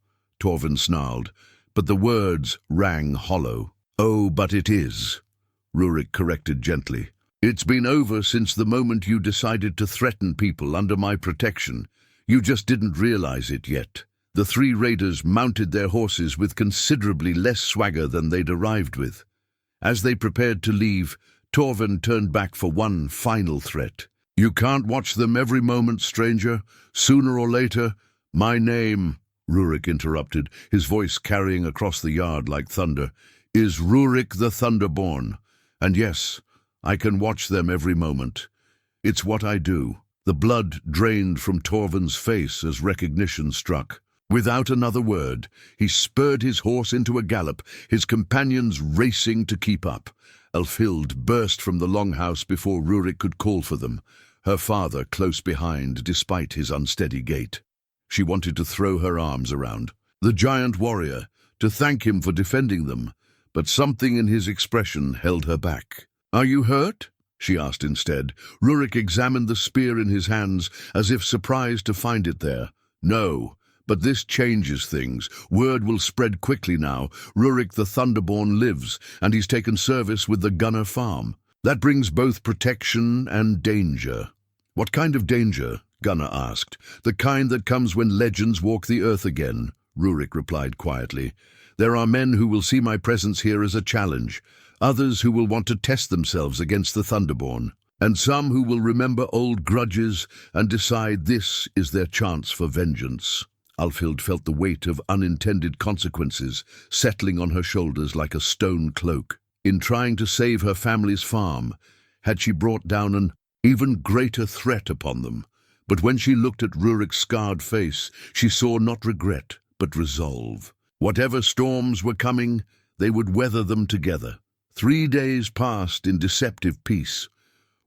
Torvin snarled, but the words rang hollow. Oh, but it is, Rurik corrected gently. It's been over since the moment you decided to threaten people under my protection. You just didn't realize it yet. The three raiders mounted their horses with considerably less swagger than they'd arrived with. As they prepared to leave, Torvin turned back for one final threat. "You can't watch them every moment, stranger. Sooner or later, my name," Rurik interrupted, his voice carrying across the yard like thunder, "is Rurik the Thunderborn. And yes, I can watch them every moment. It's what I do." The blood drained from Torvin's face as recognition struck. Without another word, he spurred his horse into a gallop, his companions racing to keep up. Alfhild burst from the longhouse before Rurik could call for them, her father close behind despite his unsteady gait. She wanted to throw her arms around the giant warrior, to thank him for defending them, but something in his expression held her back. "Are you hurt?" she asked instead. Rurik examined the spear in his hands, as if surprised to find it there. "No. But this changes things. Word will spread quickly now. Rurik the Thunderborn lives, and he's taken service with the Gunner farm. That brings both protection and danger." "What kind of danger?" Gunner asked. "The kind that comes when legends walk the earth again," Rurik replied quietly. "There are men who will see my presence here as a challenge, others who will want to test themselves against the Thunderborn, and some who will remember old grudges and decide this is their chance for vengeance." Alfhild felt the weight of unintended consequences settling on her shoulders like a stone cloak. In trying to save her family's farm, had she brought down an even greater threat upon them? But when she looked at Rurik's scarred face, she saw not regret, but resolve. Whatever storms were coming, they would weather them together. 3 days passed in deceptive peace.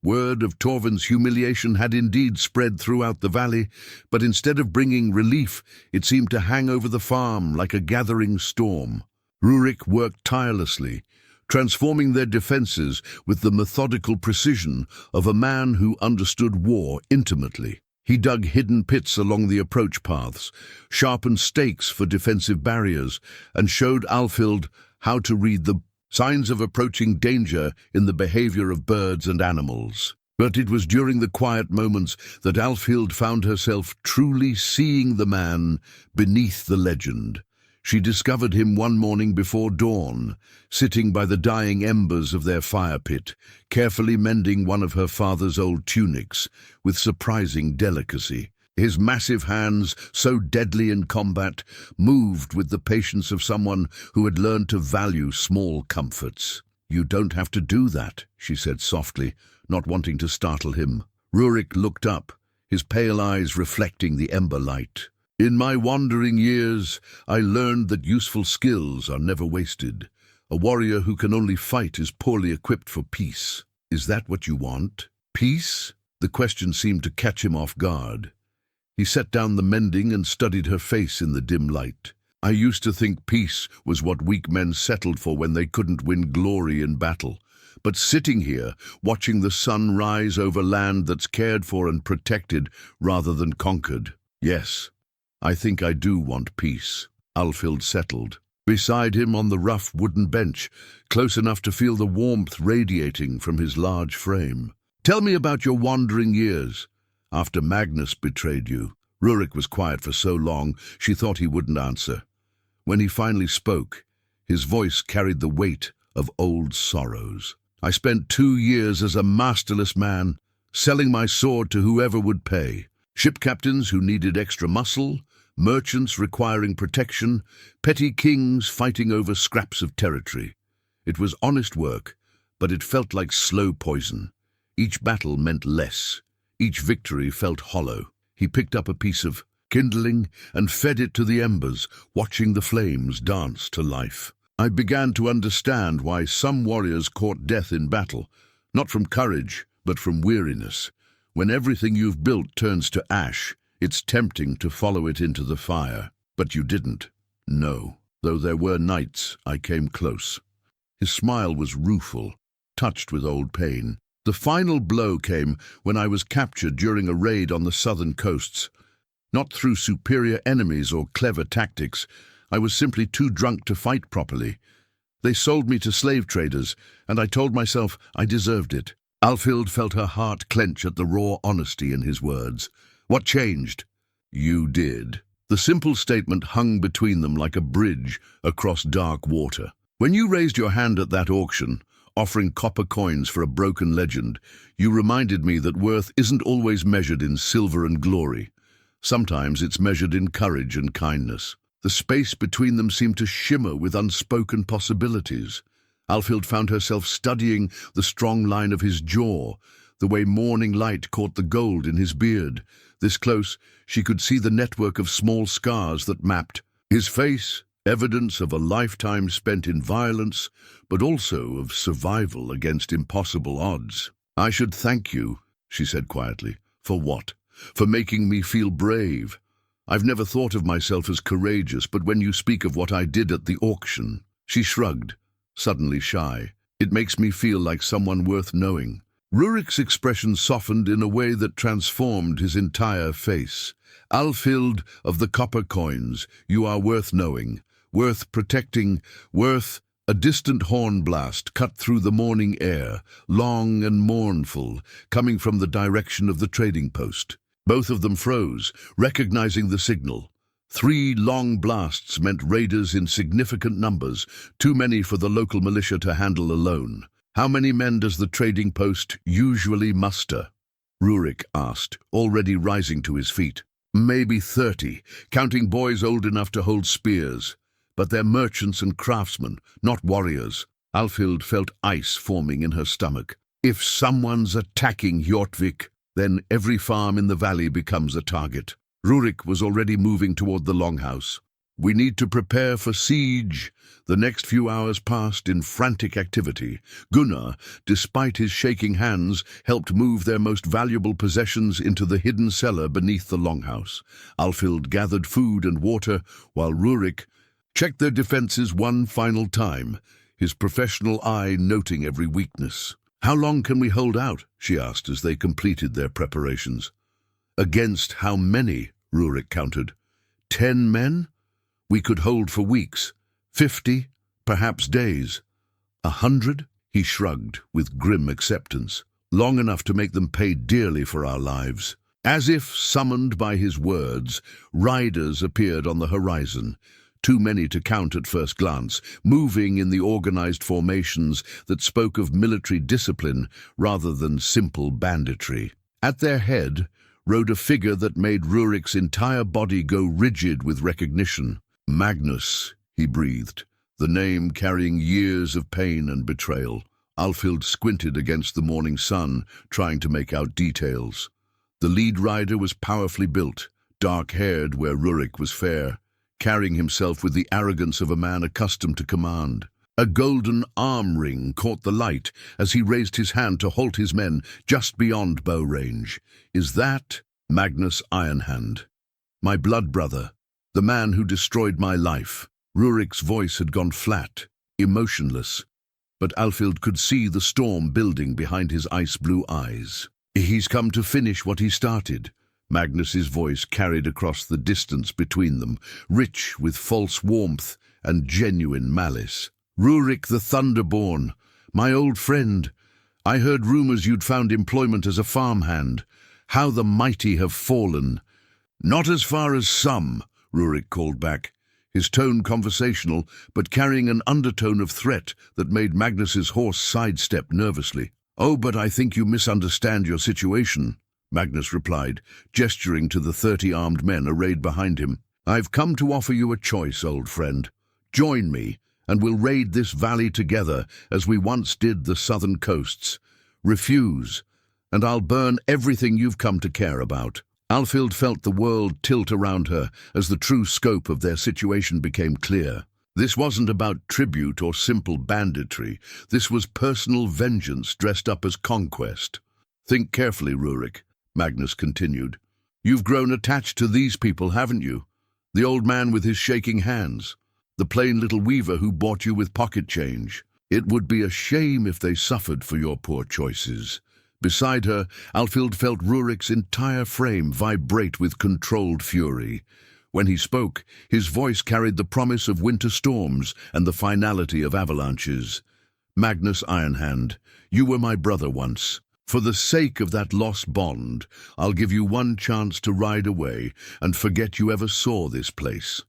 Word of Torvin's humiliation had indeed spread throughout the valley, but instead of bringing relief, it seemed to hang over the farm like a gathering storm. Rurik worked tirelessly, transforming their defenses with the methodical precision of a man who understood war intimately. He dug hidden pits along the approach paths, sharpened stakes for defensive barriers, and showed Alfhild how to read the signs of approaching danger in the behavior of birds and animals. But it was during the quiet moments that Alfhild found herself truly seeing the man beneath the legend. She discovered him one morning before dawn, sitting by the dying embers of their fire pit, carefully mending one of her father's old tunics with surprising delicacy. His massive hands, so deadly in combat, moved with the patience of someone who had learned to value small comforts. "You don't have to do that," she said softly, not wanting to startle him. Rurik looked up, his pale eyes reflecting the ember light. "In my wandering years, I learned that useful skills are never wasted. A warrior who can only fight is poorly equipped for peace. Is that what you want? Peace?" The question seemed to catch him off guard. He set down the mending and studied her face in the dim light. "I used to think peace was what weak men settled for when they couldn't win glory in battle. But sitting here, watching the sun rise over land that's cared for and protected rather than conquered. Yes, I think I do want peace." Alfhild settled beside him on the rough wooden bench, close enough to feel the warmth radiating from his large frame. "Tell me about your wandering years. After Magnus betrayed you." Rurik was quiet for so long she thought he wouldn't answer. When he finally spoke, his voice carried the weight of old sorrows. "I spent 2 years as a masterless man, selling my sword to whoever would pay. Ship captains who needed extra muscle, merchants requiring protection, petty kings fighting over scraps of territory. It was honest work, but it felt like slow poison. Each battle meant less. Each victory felt hollow." He picked up a piece of kindling and fed it to the embers, watching the flames dance to life. "I began to understand why some warriors court death in battle, not from courage, but from weariness. When everything you've built turns to ash, it's tempting to follow it into the fire. But you didn't. No, though there were nights I came close." His smile was rueful, touched with old pain. "The final blow came when I was captured during a raid on the southern coasts. Not through superior enemies or clever tactics. I was simply too drunk to fight properly. They sold me to slave traders, and I told myself I deserved it." Alfhild felt her heart clench at the raw honesty in his words. "What changed?" "You did." The simple statement hung between them like a bridge across dark water. When you raised your hand at that auction, offering copper coins for a broken legend, you reminded me that worth isn't always measured in silver and glory. Sometimes it's measured in courage and kindness. The space between them seemed to shimmer with unspoken possibilities. Alfhild found herself studying the strong line of his jaw, the way morning light caught the gold in his beard. This close, she could see the network of small scars that mapped his face, evidence of a lifetime spent in violence, but also of survival against impossible odds. "I should thank you," she said quietly. "For what? For making me feel brave. I've never thought of myself as courageous, but when you speak of what I did at the auction..." She shrugged, suddenly shy. "It makes me feel like someone worth knowing." Rurick's expression softened in a way that transformed his entire face. "Alfhild of the copper coins, you are worth knowing, worth protecting, worth..." A distant horn blast cut through the morning air, long and mournful, coming from the direction of the trading post. Both of them froze, recognizing the signal. 3 long blasts meant raiders in significant numbers, too many for the local militia to handle alone. "How many men does the trading post usually muster?" Rurik asked, already rising to his feet. "Maybe 30, counting boys old enough to hold spears. But they're merchants and craftsmen, not warriors." Alfhild felt ice forming in her stomach. "If someone's attacking Hortvik, then every farm in the valley becomes a target." Rurik was already moving toward the longhouse. "We need to prepare for siege." The next few hours passed in frantic activity. Gunnar, despite his shaking hands, helped move their most valuable possessions into the hidden cellar beneath the longhouse. Alfhild gathered food and water, while Rurik checked their defenses one final time, his professional eye noting every weakness. "How long can we hold out?" she asked as they completed their preparations. "Against how many?" Rurik countered. 10 men? We could hold for weeks. 50, perhaps days. 100? He shrugged with grim acceptance. "Long enough to make them pay dearly for our lives." As if summoned by his words, riders appeared on the horizon. Too many to count at first glance, moving in the organized formations that spoke of military discipline rather than simple banditry. At their head rode a figure that made Rurik's entire body go rigid with recognition. "Magnus," he breathed, the name carrying years of pain and betrayal. Alfhild squinted against the morning sun, trying to make out details. The lead rider was powerfully built, dark-haired where Rurik was fair, carrying himself with the arrogance of a man accustomed to command. A golden arm ring caught the light as he raised his hand to halt his men just beyond bow range. "Is that Magnus Ironhand? My blood brother, the man who destroyed my life?" Rurik's voice had gone flat, emotionless, but Alfhild could see the storm building behind his ice-blue eyes. "He's come to finish what he started." Magnus's voice carried across the distance between them, rich with false warmth and genuine malice. "Rurik the Thunderborn, my old friend. I heard rumors you'd found employment as a farmhand. How the mighty have fallen." "Not as far as some," Rurik called back, his tone conversational, but carrying an undertone of threat that made Magnus's horse sidestep nervously. "Oh, but I think you misunderstand your situation," Magnus replied, gesturing to the 30 armed men arrayed behind him. "I've come to offer you a choice, old friend. Join me, and we'll raid this valley together as we once did the southern coasts. Refuse, and I'll burn everything you've come to care about." Alfhild felt the world tilt around her as the true scope of their situation became clear. This wasn't about tribute or simple banditry. This was personal vengeance dressed up as conquest. "Think carefully, Rurik," Magnus continued. "You've grown attached to these people, haven't you? The old man with his shaking hands, the plain little weaver who bought you with pocket change. It would be a shame if they suffered for your poor choices." Beside her, Alfhild felt Rurik's entire frame vibrate with controlled fury. When he spoke, his voice carried the promise of winter storms and the finality of avalanches. "Magnus Ironhand, you were my brother once. For the sake of that lost bond, I'll give you one chance to ride away and forget you ever saw this place."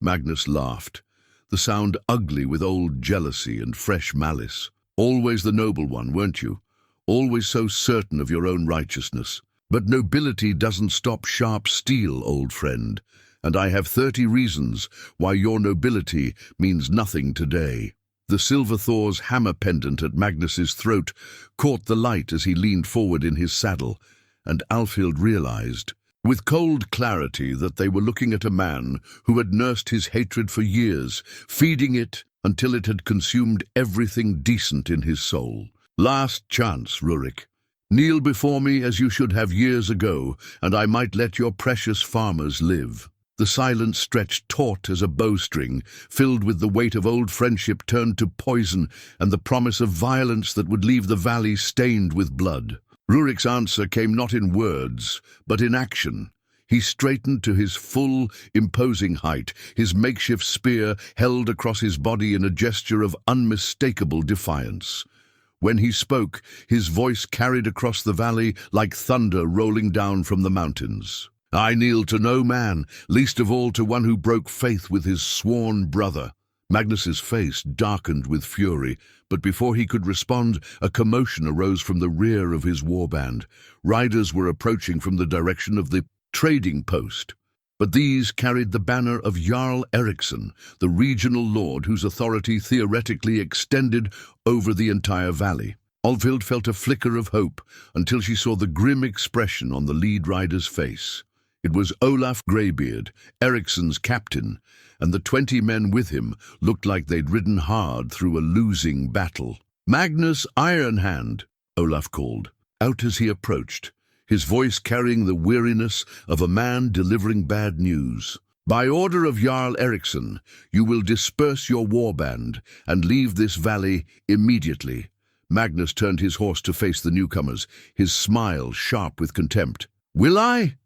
Magnus laughed, the sound ugly with old jealousy and fresh malice. "Always the noble one, weren't you? Always so certain of your own righteousness. But nobility doesn't stop sharp steel, old friend, and I have 30 reasons why your nobility means nothing today." The silver Thor's hammer pendant at Magnus's throat caught the light as he leaned forward in his saddle, and Alfhild realized, with cold clarity, that they were looking at a man who had nursed his hatred for years, feeding it until it had consumed everything decent in his soul. "Last chance, Rurik. Kneel before me as you should have years ago, and I might let your precious farmers live." The silence stretched taut as a bowstring, filled with the weight of old friendship turned to poison and the promise of violence that would leave the valley stained with blood. Rurik's answer came not in words, but in action. He straightened to his full, imposing height, his makeshift spear held across his body in a gesture of unmistakable defiance. When he spoke, his voice carried across the valley like thunder rolling down from the mountains. "I kneel to no man, least of all to one who broke faith with his sworn brother." Magnus's face darkened with fury, but before he could respond, a commotion arose from the rear of his warband. Riders were approaching from the direction of the trading post, but these carried the banner of Jarl Eriksson, the regional lord whose authority theoretically extended over the entire valley. Alfhild felt a flicker of hope until she saw the grim expression on the lead rider's face. It was Olaf Greybeard, Eriksson's captain, and the 20 men with him looked like they'd ridden hard through a losing battle. "Magnus Ironhand," Olaf called, out as he approached, his voice carrying the weariness of a man delivering bad news. "By order of Jarl Eriksson, you will disperse your warband and leave this valley immediately." Magnus turned his horse to face the newcomers, his smile sharp with contempt. "Will I?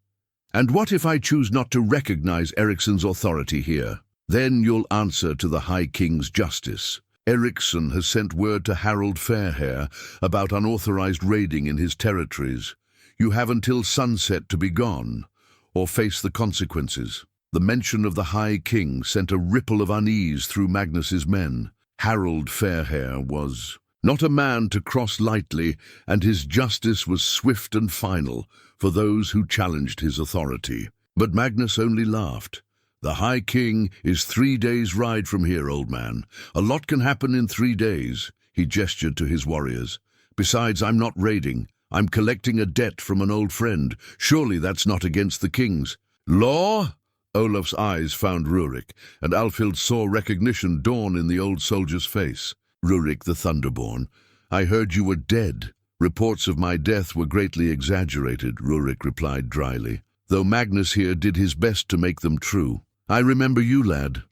And what if I choose not to recognize Eriksson's authority here? Then you'll answer to the High King's justice. Eriksson has sent word to Harald Fairhair about unauthorized raiding in his territories. You have until sunset to be gone, or face the consequences." The mention of the High King sent a ripple of unease through Magnus's men. Harald Fairhair was not a man to cross lightly, and his justice was swift and final for those who challenged his authority. But Magnus only laughed. "The High King is 3 days' ride from here, old man. A lot can happen in 3 days." He gestured to his warriors. "Besides, I'm not raiding. I'm collecting a debt from an old friend. Surely that's not against the king's law?" Olaf's eyes found Rurik, and Alfhild saw recognition dawn in the old soldier's face. "Rurik the Thunderborn, I heard you were dead." "Reports of my death were greatly exaggerated," Rurik replied dryly, "though Magnus here did his best to make them true. I remember you, lad.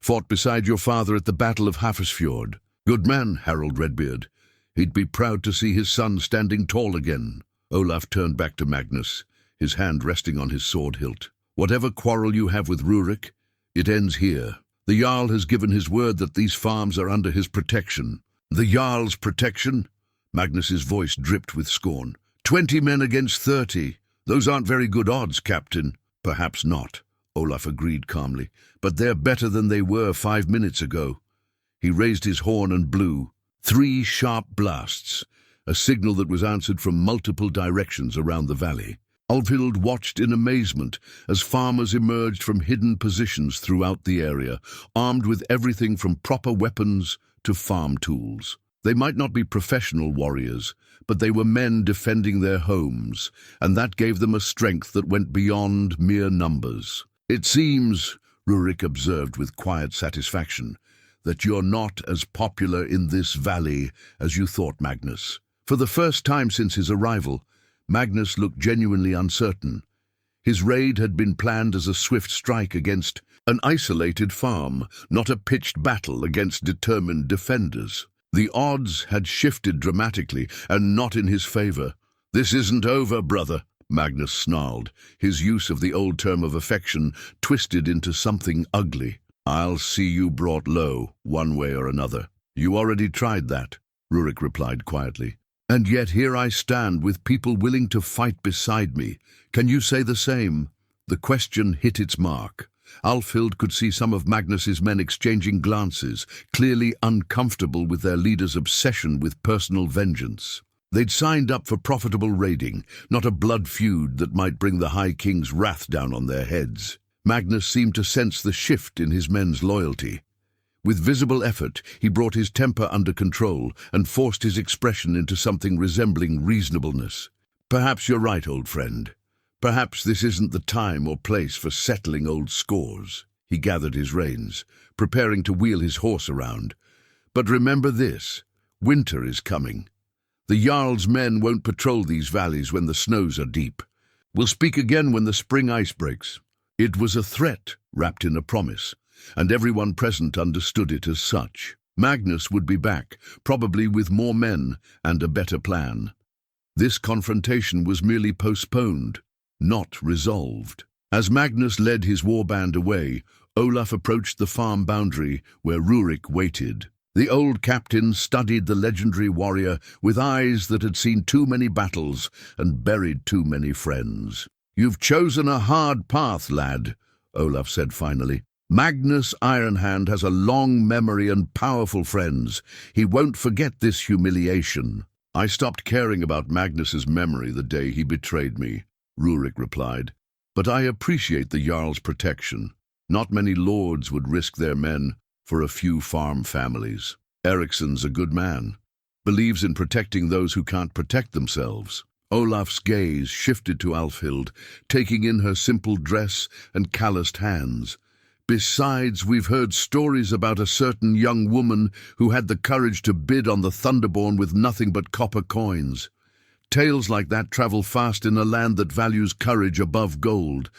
Fought beside your father at the Battle of Hafrsfjord. Good man, Harald Redbeard. He'd be proud to see his son standing tall again." Olaf turned back to Magnus, his hand resting on his sword hilt. "Whatever quarrel you have with Rurik, it ends here. The Jarl has given his word that these farms are under his protection." "The Jarl's protection?" Magnus's voice dripped with scorn. 20 men against 30. Those aren't very good odds, Captain." "Perhaps not," Olaf agreed calmly, "but they're better than they were 5 minutes ago." He raised his horn and blew. 3 sharp blasts, a signal that was answered from multiple directions around the valley. Alfhild watched in amazement as farmers emerged from hidden positions throughout the area, armed with everything from proper weapons to farm tools. They might not be professional warriors, but they were men defending their homes, and that gave them a strength that went beyond mere numbers. "It seems," Rurik observed with quiet satisfaction, "that you're not as popular in this valley as you thought, Magnus." For the first time since his arrival, Magnus looked genuinely uncertain. His raid had been planned as a swift strike against an isolated farm, not a pitched battle against determined defenders. The odds had shifted dramatically, and not in his favor. "This isn't over, brother," Magnus snarled, his use of the old term of affection twisted into something ugly. "I'll see you brought low, one way or another." "You already tried that," Rurik replied quietly. And yet here I stand with people willing to fight beside me. Can you say the same? The question hit its mark. Alfhild could see some of Magnus's men exchanging glances, clearly uncomfortable with their leader's obsession with personal vengeance. They'd signed up for profitable raiding, not a blood feud that might bring the High King's wrath down on their heads. Magnus seemed to sense the shift in his men's loyalty. With visible effort, he brought his temper under control and forced his expression into something resembling reasonableness. Perhaps you're right, old friend. Perhaps this isn't the time or place for settling old scores. He gathered his reins, preparing to wheel his horse around. But remember this, winter is coming. The Jarl's men won't patrol these valleys when the snows are deep. We'll speak again when the spring ice breaks. It was a threat wrapped in a promise, and everyone present understood it as such. Magnus would be back, probably with more men and a better plan. This confrontation was merely postponed, not resolved. As Magnus led his warband away, Olaf approached the farm boundary where Rurik waited. The old captain studied the legendary warrior with eyes that had seen too many battles and buried too many friends. "You've chosen a hard path, lad," Olaf said finally. "Magnus Ironhand has a long memory and powerful friends. He won't forget this humiliation." "I stopped caring about Magnus's memory the day he betrayed me," Rurik replied. "But I appreciate the Jarl's protection. Not many lords would risk their men for a few farm families. Ericsson's a good man, believes in protecting those who can't protect themselves." Olaf's gaze shifted to Alfhild, taking in her simple dress and calloused hands. "Besides, we've heard stories about a certain young woman who had the courage to bid on the Thunderborn with nothing but copper coins. Tales like that travel fast in a land that values courage above gold."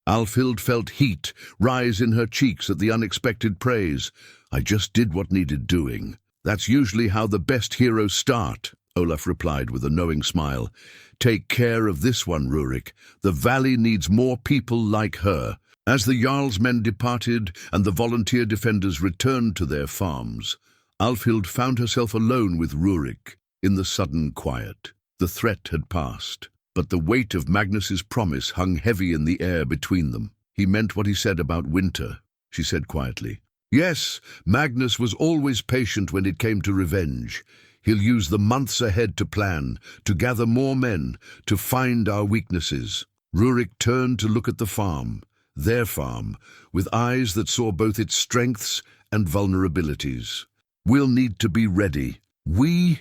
Alfhild felt heat rise in her cheeks at the unexpected praise. "I just did what needed doing." "That's usually how the best heroes start," Olaf replied with a knowing smile. "Take care of this one, Rurik. The valley needs more people like her." As the Jarl's men departed and the volunteer defenders returned to their farms, Alfhild found herself alone with Rurik in the sudden quiet. The threat had passed, but the weight of Magnus's promise hung heavy in the air between them. "He meant what he said about winter," she said quietly. "Yes, Magnus was always patient when it came to revenge. He'll use the months ahead to plan, to gather more men, to find our weaknesses." Rurik turned to look at the farm, their farm, with eyes that saw both its strengths and vulnerabilities. "We'll need to be ready." "We?"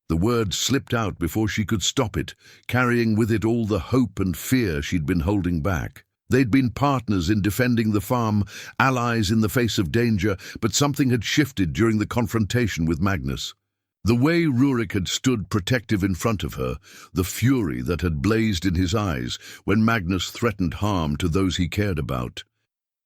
The word slipped out before she could stop it, carrying with it all the hope and fear she'd been holding back. They'd been partners in defending the farm, allies in the face of danger, but something had shifted during the confrontation with Magnus. The way Rurik had stood protective in front of her, the fury that had blazed in his eyes when Magnus threatened harm to those he cared about.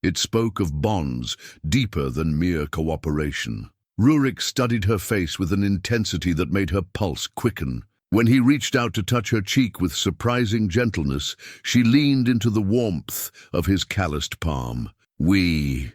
It spoke of bonds deeper than mere cooperation. Rurik studied her face with an intensity that made her pulse quicken. When he reached out to touch her cheek with surprising gentleness, she leaned into the warmth of his calloused palm. "We,"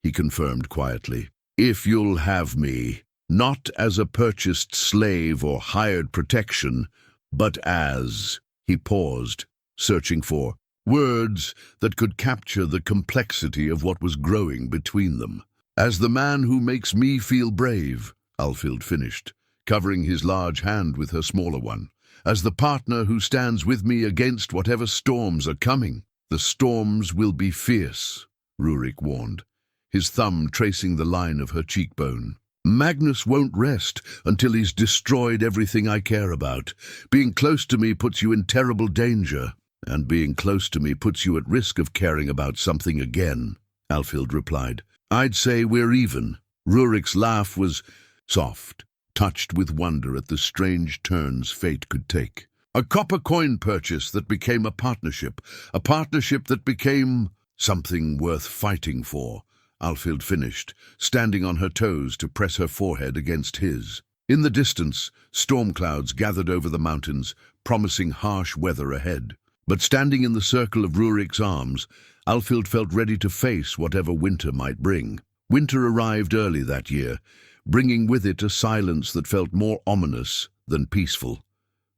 he confirmed quietly, "if you'll have me, not as a purchased slave or hired protection, but as—" He paused, searching for words that could capture the complexity of what was growing between them. "As the man who makes me feel brave," Alfhild finished, covering his large hand with her smaller one. "As the partner who stands with me against whatever storms are coming." "The storms will be fierce," Rurik warned, his thumb tracing the line of her cheekbone. "Magnus won't rest until he's destroyed everything I care about. Being close to me puts you in terrible danger, and being close to me puts you at risk of caring about something again," Alfhild replied. "I'd say we're even." Rurik's laugh was soft, touched with wonder at the strange turns fate could take. "A copper coin purchase that became a partnership that became something worth fighting for," Alfhild finished, standing on her toes to press her forehead against his. In the distance, storm clouds gathered over the mountains, promising harsh weather ahead. But standing in the circle of Rurik's arms, Alfhild felt ready to face whatever winter might bring. Winter arrived early that year, bringing with it a silence that felt more ominous than peaceful.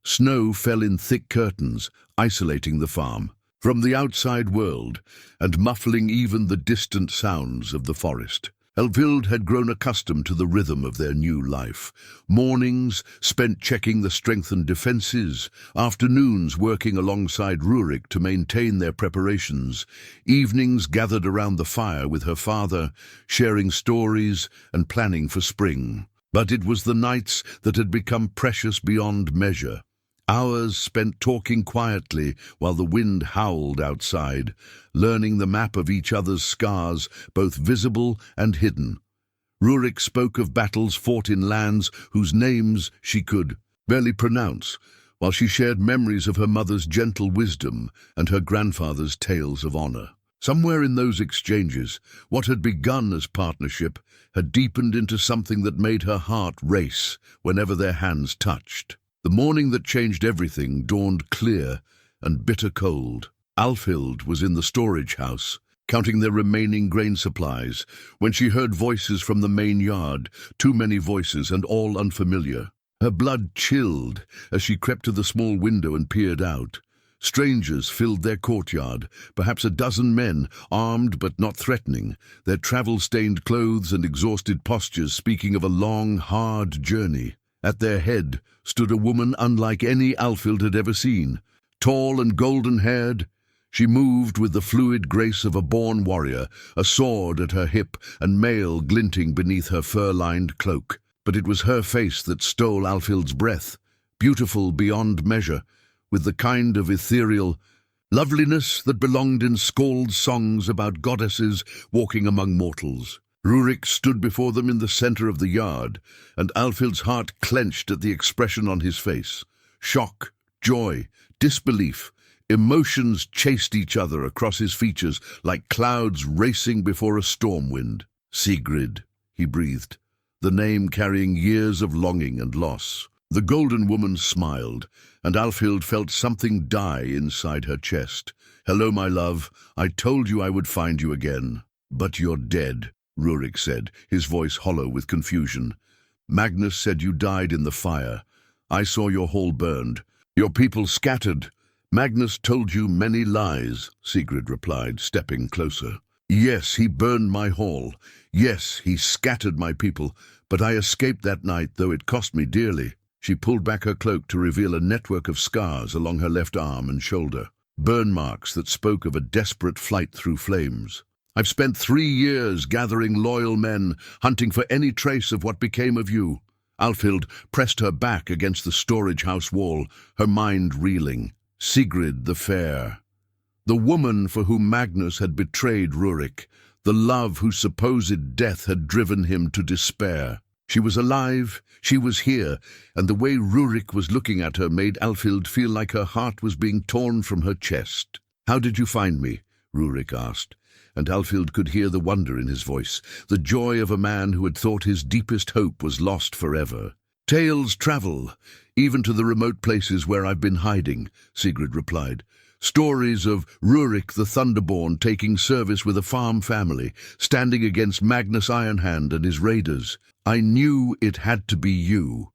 Snow fell in thick curtains, isolating the farm from the outside world and muffling even the distant sounds of the forest. Alfhild had grown accustomed to the rhythm of their new life. Mornings spent checking the strengthened defenses, afternoons working alongside Rurik to maintain their preparations, evenings gathered around the fire with her father, sharing stories and planning for spring. But it was the nights that had become precious beyond measure. Hours spent talking quietly while the wind howled outside, learning the map of each other's scars, both visible and hidden. Rurik spoke of battles fought in lands whose names she could barely pronounce, while she shared memories of her mother's gentle wisdom and her grandfather's tales of honor. Somewhere in those exchanges, what had begun as partnership had deepened into something that made her heart race whenever their hands touched. The morning that changed everything dawned clear and bitter cold. Alfhild was in the storage house, counting their remaining grain supplies, when she heard voices from the main yard, too many voices and all unfamiliar. Her blood chilled as she crept to the small window and peered out. Strangers filled their courtyard, perhaps a dozen men, armed but not threatening, their travel-stained clothes and exhausted postures speaking of a long, hard journey. At their head stood a woman unlike any Alfhild had ever seen. Tall and golden-haired, she moved with the fluid grace of a born warrior, a sword at her hip and mail glinting beneath her fur-lined cloak. But it was her face that stole Alfhild's breath, beautiful beyond measure, with the kind of ethereal loveliness that belonged in scald songs about goddesses walking among mortals. Rurik stood before them in the center of the yard, and Alfhild's heart clenched at the expression on his face. Shock, joy, disbelief, emotions chased each other across his features like clouds racing before a storm wind. Seagrid, he breathed, the name carrying years of longing and loss. The golden woman smiled, and Alfhild felt something die inside her chest. "Hello, my love. I told you I would find you again. But you're dead," Rurik said, his voice hollow with confusion. "Magnus said you died in the fire. I saw your hall burned. Your people scattered. Magnus told you many lies," Seagrid replied, stepping closer. "Yes, he burned my hall. Yes, he scattered my people, but I escaped that night, though it cost me dearly." She pulled back her cloak to reveal a network of scars along her left arm and shoulder, burn marks that spoke of a desperate flight through flames. "I've spent 3 years gathering loyal men, hunting for any trace of what became of you." Alfhild pressed her back against the storage house wall, her mind reeling. Seagrid the Fair, the woman for whom Magnus had betrayed Rurik, the love whose supposed death had driven him to despair. She was alive, she was here, and the way Rurik was looking at her made Alfhild feel like her heart was being torn from her chest. "How did you find me?" Rurik asked, and Alfhild could hear the wonder in his voice, the joy of a man who had thought his deepest hope was lost forever. "Tales travel, even to the remote places where I've been hiding," Seagrid replied. "Stories of Rurik the Thunderborn taking service with a farm family, standing against Magnus Ironhand and his raiders. I knew it had to be you.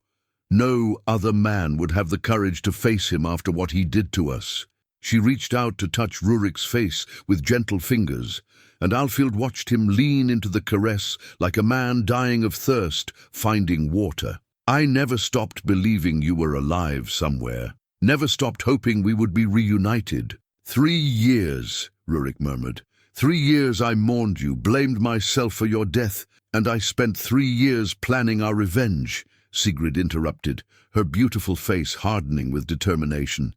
No other man would have the courage to face him after what he did to us." She reached out to touch Rurik's face with gentle fingers, and Alfhild watched him lean into the caress like a man dying of thirst, finding water. "I never stopped believing you were alive somewhere, never stopped hoping we would be reunited." 3 years, Rurik murmured. 3 years I mourned you, blamed myself for your death, and I spent 3 years planning our revenge," Seagrid interrupted, her beautiful face hardening with determination.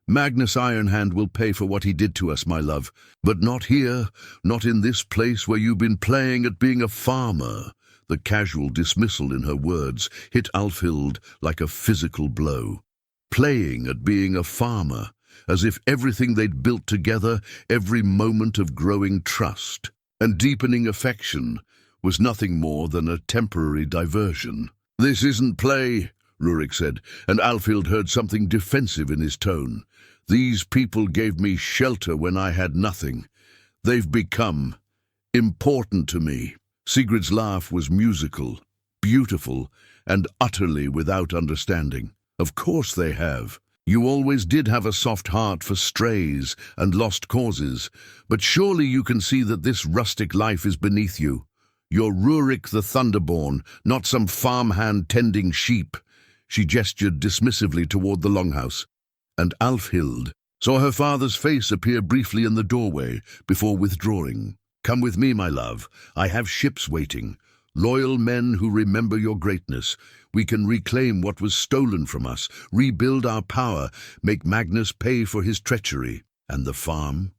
"Magnus Ironhand will pay for what he did to us, my love, but not here, not in this place where you've been playing at being a farmer." The casual dismissal in her words hit Alfhild like a physical blow. Playing at being a farmer, as if everything they'd built together, every moment of growing trust and deepening affection, was nothing more than a temporary diversion. "This isn't play," Rurik said, and Alfhild heard something defensive in his tone. "These people gave me shelter when I had nothing. They've become important to me." Sigrid's laugh was musical, beautiful, and utterly without understanding. Of course they have. You always did have a soft heart for strays and lost causes, but surely you can see that this rustic life is beneath you. You're Rurik the Thunderborn, not some farmhand tending sheep. She gestured dismissively toward the longhouse, and Alfhild saw her father's face appear briefly in the doorway before withdrawing. Come with me, my love. I have ships waiting. Loyal men who remember your greatness. We can reclaim what was stolen from us, rebuild our power, make Magnus pay for his treachery. And the farm?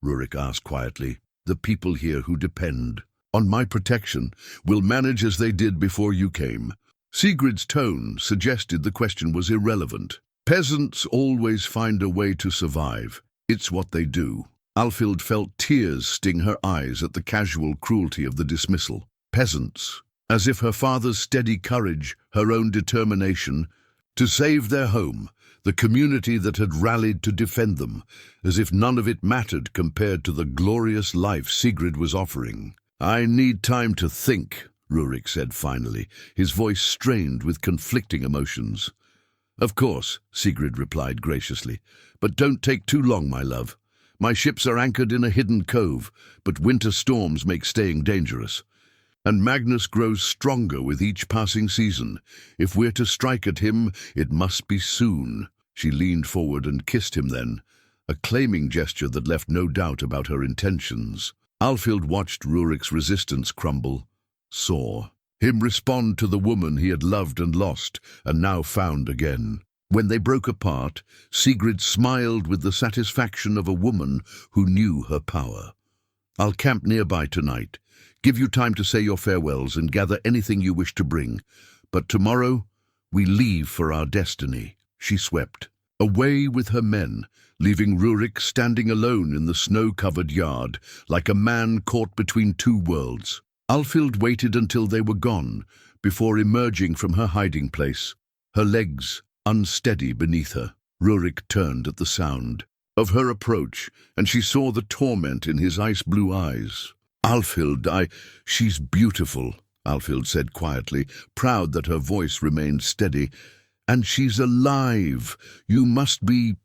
Rurik asked quietly. The people here who depend on my protection will manage as they did before you came. Seagrid's tone suggested the question was irrelevant. Peasants always find a way to survive. It's what they do. Alfhild felt tears sting her eyes at the casual cruelty of the dismissal. Peasants, as if her father's steady courage, her own determination, to save their home, the community that had rallied to defend them, as if none of it mattered compared to the glorious life Seagrid was offering. I need time to think, Rurik said finally, his voice strained with conflicting emotions. Of course, Seagrid replied graciously, but don't take too long, my love. My ships are anchored in a hidden cove, but winter storms make staying dangerous. And Magnus grows stronger with each passing season. If we're to strike at him, it must be soon. She leaned forward and kissed him then, a claiming gesture that left no doubt about her intentions. Alfhild watched Rurik's resistance crumble, saw him respond to the woman he had loved and lost, and now found again. When they broke apart, Seagrid smiled with the satisfaction of a woman who knew her power. I'll camp nearby tonight. Give you time to say your farewells and gather anything you wish to bring. But tomorrow, we leave for our destiny. She swept away with her men, leaving Rurik standing alone in the snow-covered yard, like a man caught between two worlds. Alfhild waited until they were gone, before emerging from her hiding place, her legs unsteady beneath her. Rurik turned at the sound of her approach, and she saw the torment in his ice-blue eyes. Alfhild, she's beautiful, Alfhild said quietly, proud that her voice remained steady. And she's alive. You must be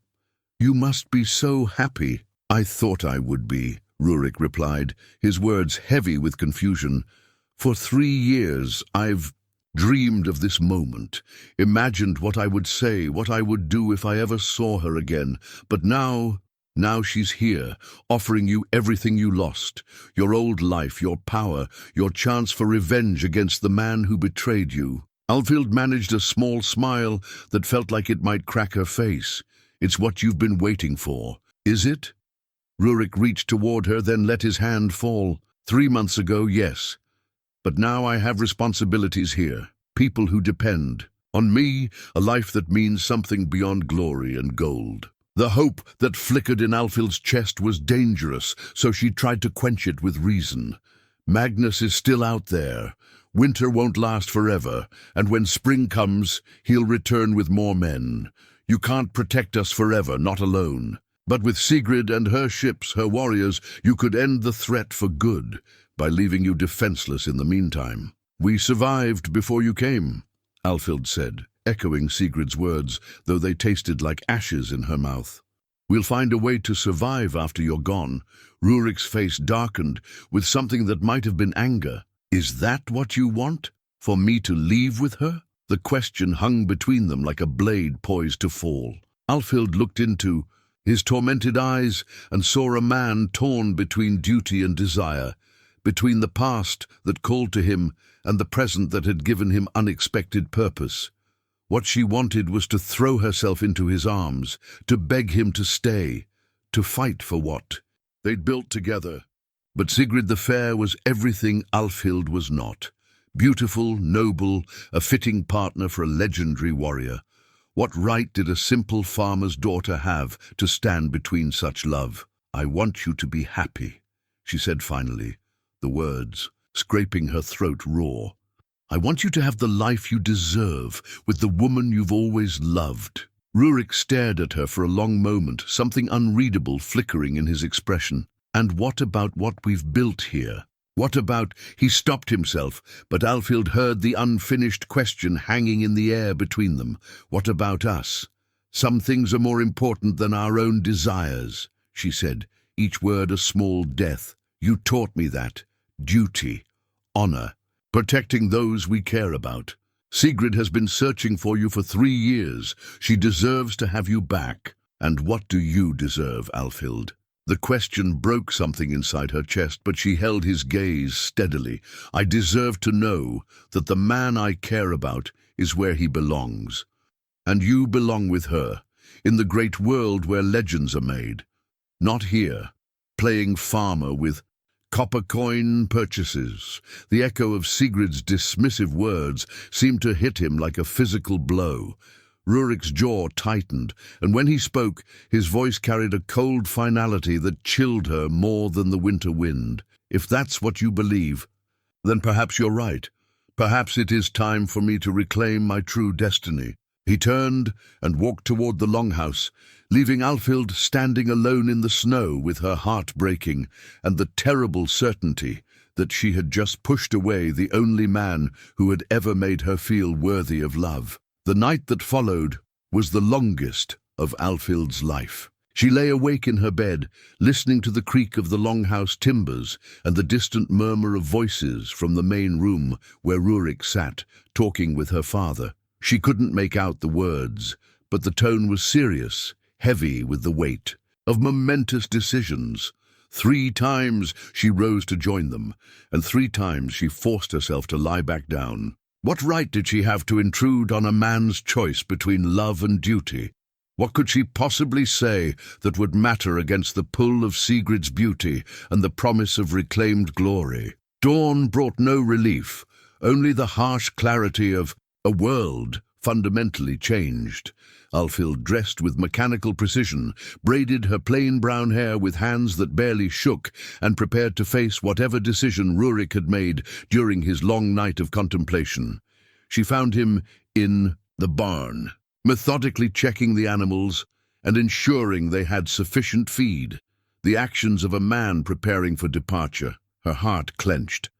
so happy. I thought I would be, Rurik replied, his words heavy with confusion. For 3 years I've dreamed of this moment, imagined what I would say, what I would do if I ever saw her again. But now she's here, offering you everything you lost, your old life, your power, your chance for revenge against the man who betrayed you. Alfhild managed a small smile that felt like it might crack her face. It's what you've been waiting for, is it? Rurik reached toward her, then let his hand fall. 3 months ago, yes. But now I have responsibilities here, people who depend on me, a life that means something beyond glory and gold. The hope that flickered in Alfhild's chest was dangerous, so she tried to quench it with reason. Magnus is still out there. Winter won't last forever, and when spring comes, he'll return with more men. You can't protect us forever, not alone. But with Seagrid and her ships, her warriors, you could end the threat for good by leaving you defenseless in the meantime. We survived before you came, Alfhild said, echoing Seagrid's words, though they tasted like ashes in her mouth. We'll find a way to survive after you're gone. Rurik's face darkened with something that might have been anger. Is that what you want? For me to leave with her? The question hung between them like a blade poised to fall. Alfhild looked into his tormented eyes and saw a man torn between duty and desire, between the past that called to him and the present that had given him unexpected purpose. What she wanted was to throw herself into his arms, to beg him to stay, to fight for what they'd built together. But Seagrid the Fair was everything Alfhild was not. Beautiful, noble, a fitting partner for a legendary warrior. What right did a simple farmer's daughter have to stand between such love? I want you to be happy, she said finally, the words scraping her throat raw. I want you to have the life you deserve with the woman you've always loved. Rurik stared at her for a long moment, something unreadable flickering in his expression. And what about what we've built here? What about... He stopped himself, but Alfhild heard the unfinished question hanging in the air between them. What about us? Some things are more important than our own desires, she said, each word a small death. You taught me that. Duty, honor, protecting those we care about. Seagrid has been searching for you for 3 years. She deserves to have you back. And what do you deserve, Alfhild? The question broke something inside her chest, but she held his gaze steadily. I deserve to know that the man I care about is where he belongs. And you belong with her, in the great world where legends are made. Not here, playing farmer with copper coin purchases. The echo of Seagrid's dismissive words seemed to hit him like a physical blow. Rurik's jaw tightened, and when he spoke, his voice carried a cold finality that chilled her more than the winter wind. If that's what you believe, then perhaps you're right. Perhaps it is time for me to reclaim my true destiny. He turned and walked toward the longhouse, leaving Alfhild standing alone in the snow with her heart breaking and the terrible certainty that she had just pushed away the only man who had ever made her feel worthy of love. The night that followed was the longest of Alfhild's life. She lay awake in her bed, listening to the creak of the longhouse timbers and the distant murmur of voices from the main room where Rurik sat, talking with her father. She couldn't make out the words, but the tone was serious, heavy with the weight of momentous decisions. 3 times she rose to join them, and 3 times she forced herself to lie back down. What right did she have to intrude on a man's choice between love and duty? What could she possibly say that would matter against the pull of Seagrid's beauty and the promise of reclaimed glory? Dawn brought no relief, only the harsh clarity of a world fundamentally changed. Alfhild, dressed with mechanical precision, braided her plain brown hair with hands that barely shook and prepared to face whatever decision Rurik had made during his long night of contemplation. She found him in the barn, methodically checking the animals and ensuring they had sufficient feed. The actions of a man preparing for departure. Her heart clenched,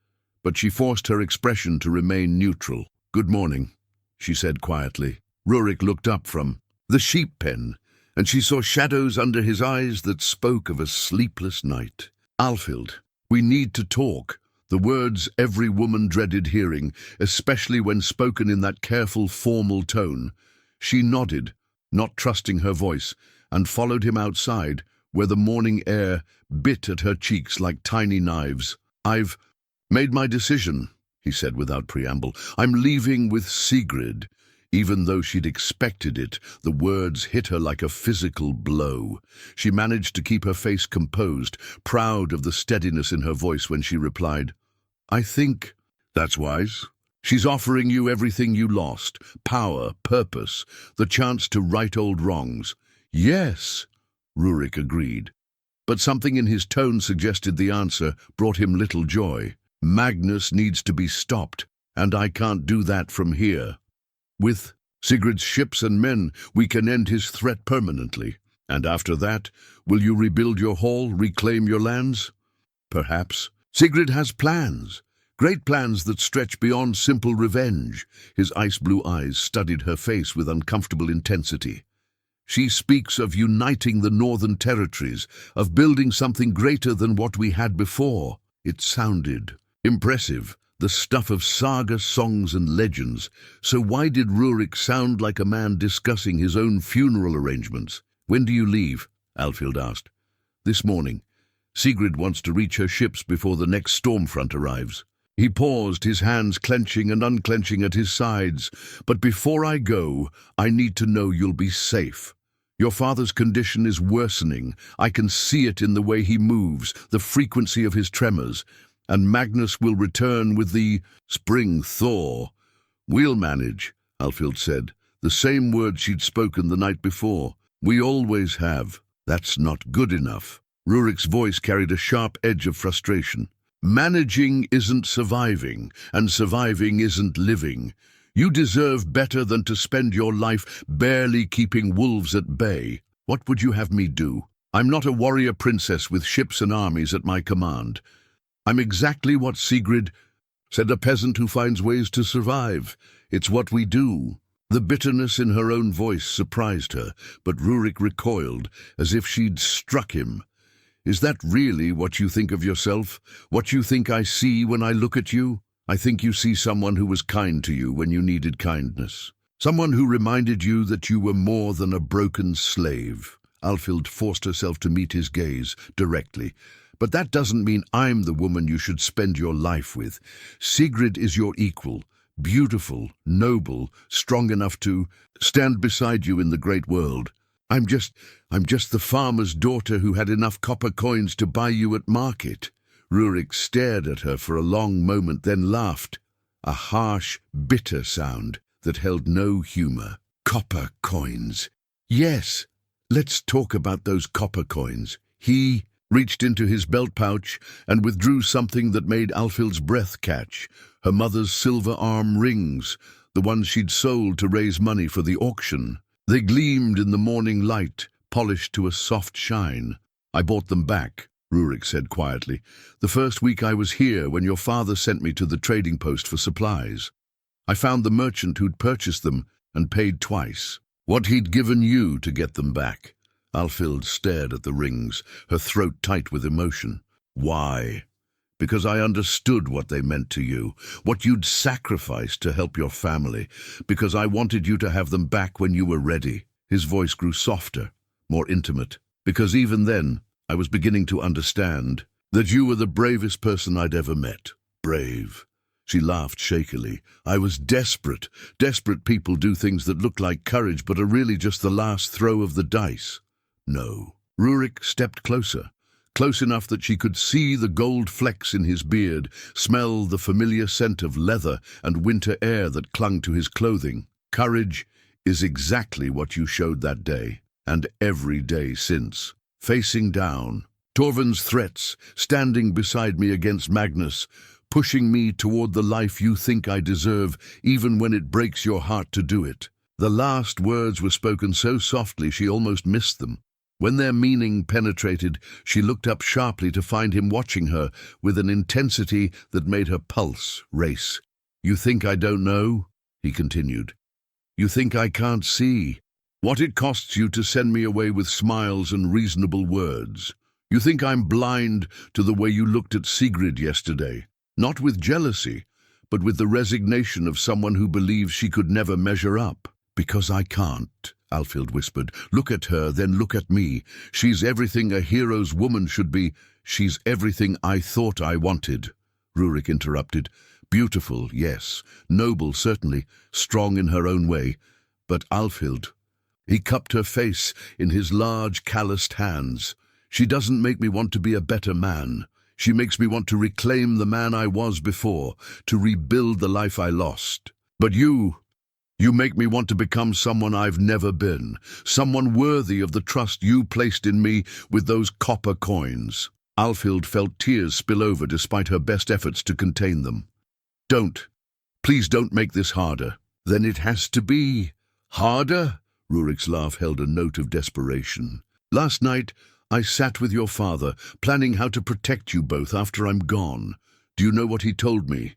but she forced her expression to remain neutral. "Good morning," she said quietly. Rurik looked up from the sheep pen, and she saw shadows under his eyes that spoke of a sleepless night. "Alfhild, we need to talk." The words every woman dreaded hearing, especially when spoken in that careful, formal tone. She nodded, not trusting her voice, and followed him outside, where the morning air bit at her cheeks like tiny knives. "I've made my decision," he said without preamble. "I'm leaving with Seagrid." Even though she'd expected it, the words hit her like a physical blow. She managed to keep her face composed, proud of the steadiness in her voice when she replied, "I think that's wise. She's offering you everything you lost, power, purpose, the chance to right old wrongs." "Yes," Rurik agreed. But something in his tone suggested the answer brought him little joy. "Magnus needs to be stopped, and I can't do that from here. With Sigrid's ships and men, we can end his threat permanently. And after that, will you rebuild your hall, reclaim your lands?" "Perhaps. Seagrid has plans, great plans that stretch beyond simple revenge." His ice-blue eyes studied her face with uncomfortable intensity. "She speaks of uniting the northern territories, of building something greater than what we had before." It sounded impressive. The stuff of saga, songs and legends. So why did Rurik sound like a man discussing his own funeral arrangements? "When do you leave?" Alfhild asked. "This morning. Seagrid wants to reach her ships before the next storm front arrives." He paused, his hands clenching and unclenching at his sides. "But before I go, I need to know you'll be safe. Your father's condition is worsening. I can see it in the way he moves, the frequency of his tremors. And Magnus will return with the spring thaw." "We'll manage," Alfhild said, the same words she'd spoken the night before. "We always have." "That's not good enough." Rurik's voice carried a sharp edge of frustration. "Managing isn't surviving, and surviving isn't living. You deserve better than to spend your life barely keeping wolves at bay. What would you have me do? I'm not a warrior princess with ships and armies at my command. I'm exactly what Seagrid said, a peasant who finds ways to survive. It's what we do. The bitterness in her own voice surprised her, but Rurik recoiled, as if she'd struck him. Is that really what you think of yourself? What you think I see when I look at you? I think you see someone who was kind to you when you needed kindness. Someone who reminded you that you were more than a broken slave. Alfhild forced herself to meet his gaze directly. But that doesn't mean I'm the woman you should spend your life with. Seagrid is your equal, beautiful, noble, strong enough to stand beside you in the great world. I'm just the farmer's daughter who had enough copper coins to buy you at market. Rurik stared at her for a long moment, then laughed, a harsh, bitter sound that held no humor. Copper coins. Yes, let's talk about those copper coins. He reached into his belt pouch and withdrew something that made Alfhild's breath catch. Her mother's silver arm rings, the ones she'd sold to raise money for the auction. They gleamed in the morning light, polished to a soft shine. I bought them back, Rurik said quietly. The first week I was here, when your father sent me to the trading post for supplies. I found the merchant who'd purchased them and paid twice what he'd given you to get them back. Alfhild stared at the rings, her throat tight with emotion. Why? Because I understood what they meant to you, what you'd sacrificed to help your family, because I wanted you to have them back when you were ready. His voice grew softer, more intimate, because even then I was beginning to understand that you were the bravest person I'd ever met. Brave. She laughed shakily. I was desperate. Desperate people do things that look like courage but are really just the last throw of the dice. No. Rurik stepped closer. Close enough that she could see the gold flecks in his beard, smell the familiar scent of leather and winter air that clung to his clothing. Courage is exactly what you showed that day, and every day since. Facing down, Torvund's threats, standing beside me against Magnus, pushing me toward the life you think I deserve, even when it breaks your heart to do it. The last words were spoken so softly she almost missed them. When their meaning penetrated, she looked up sharply to find him watching her with an intensity that made her pulse race. You think I don't know? He continued. You think I can't see what it costs you to send me away with smiles and reasonable words? You think I'm blind to the way you looked at Seagrid yesterday, not with jealousy, but with the resignation of someone who believes she could never measure up? Because I can't, Alfhild whispered. Look at her, then look at me. She's everything a hero's woman should be. She's everything I thought I wanted. Rurik interrupted. Beautiful, yes. Noble, certainly. Strong in her own way. But Alfhild. He cupped her face in his large, calloused hands. She doesn't make me want to be a better man. She makes me want to reclaim the man I was before, to rebuild the life I lost. But you make me want to become someone I've never been, someone worthy of the trust you placed in me with those copper coins. Alfhild felt tears spill over despite her best efforts to contain them. Please don't make this harder. Then it has to be harder? Rurik's laugh held a note of desperation. Last night, I sat with your father, planning how to protect you both after I'm gone. Do you know what he told me?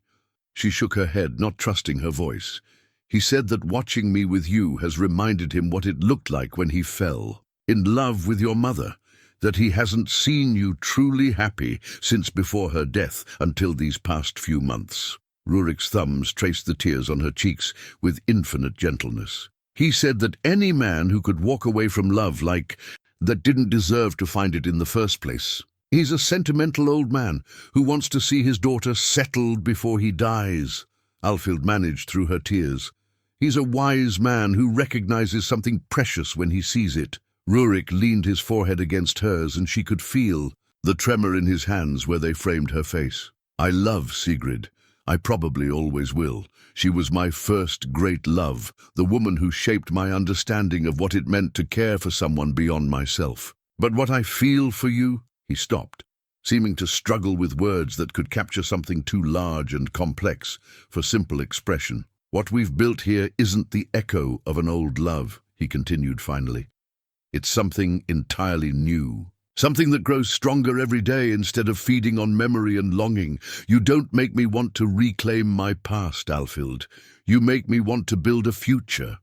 She shook her head, not trusting her voice. He said that watching me with you has reminded him what it looked like when he fell in love with your mother, that he hasn't seen you truly happy since before her death until these past few months. Rurik's thumbs traced the tears on her cheeks with infinite gentleness. He said that any man who could walk away from love like that didn't deserve to find it in the first place. He's a sentimental old man who wants to see his daughter settled before he dies. Alfhild managed through her tears. He's a wise man who recognizes something precious when he sees it. Rurik leaned his forehead against hers, and she could feel the tremor in his hands where they framed her face. I love Seagrid. I probably always will. She was my first great love, the woman who shaped my understanding of what it meant to care for someone beyond myself. But what I feel for you, he stopped, seeming to struggle with words that could capture something too large and complex for simple expression. What we've built here isn't the echo of an old love, he continued finally. It's something entirely new, Something that grows stronger every day instead of feeding on memory and longing. You don't make me want to reclaim my past, Alfhild. You make me want to build a future."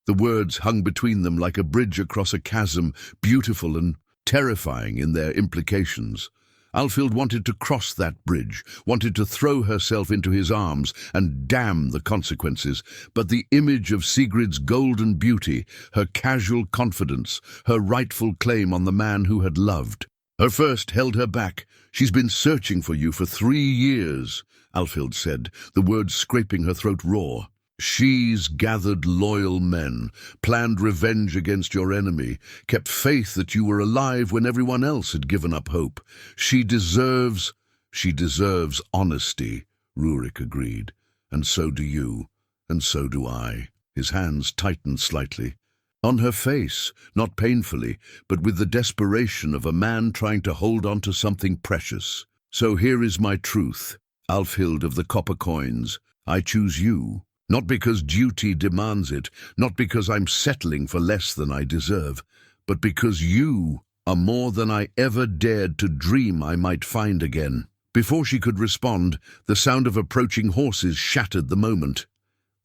The words hung between them like a bridge across a chasm, beautiful and terrifying in their implications. Alfhild wanted to cross that bridge, wanted to throw herself into his arms and damn the consequences, but the image of Seagrid's golden beauty, her casual confidence, her rightful claim on the man who had loved, her first held her back. "She's been searching for you for 3 years, Alfhild said, the words scraping her throat raw. "She's gathered loyal men, planned revenge against your enemy, kept faith that you were alive when everyone else had given up hope. She deserves honesty," Rurik agreed. "And so do you, and so do I." His hands tightened slightly. On her face, not painfully, but with the desperation of a man trying to hold on to something precious. "So here is my truth, Alfhild of the copper coins. I choose you. Not because duty demands it, not because I'm settling for less than I deserve, but because you are more than I ever dared to dream I might find again." Before she could respond, the sound of approaching horses shattered the moment.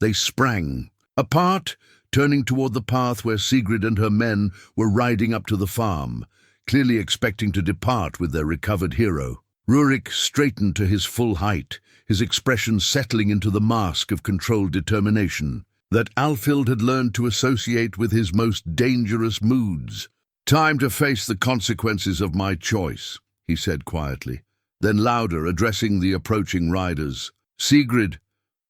They sprang apart, turning toward the path where Seagrid and her men were riding up to the farm, clearly expecting to depart with their recovered hero. Rurik straightened to his full height, his expression settling into the mask of controlled determination that Alfhild had learned to associate with his most dangerous moods. "Time to face the consequences of my choice," he said quietly. Then louder, addressing the approaching riders. "Seagrid,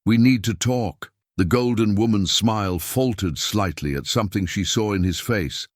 we need to talk." The golden woman's smile faltered slightly at something she saw in his face,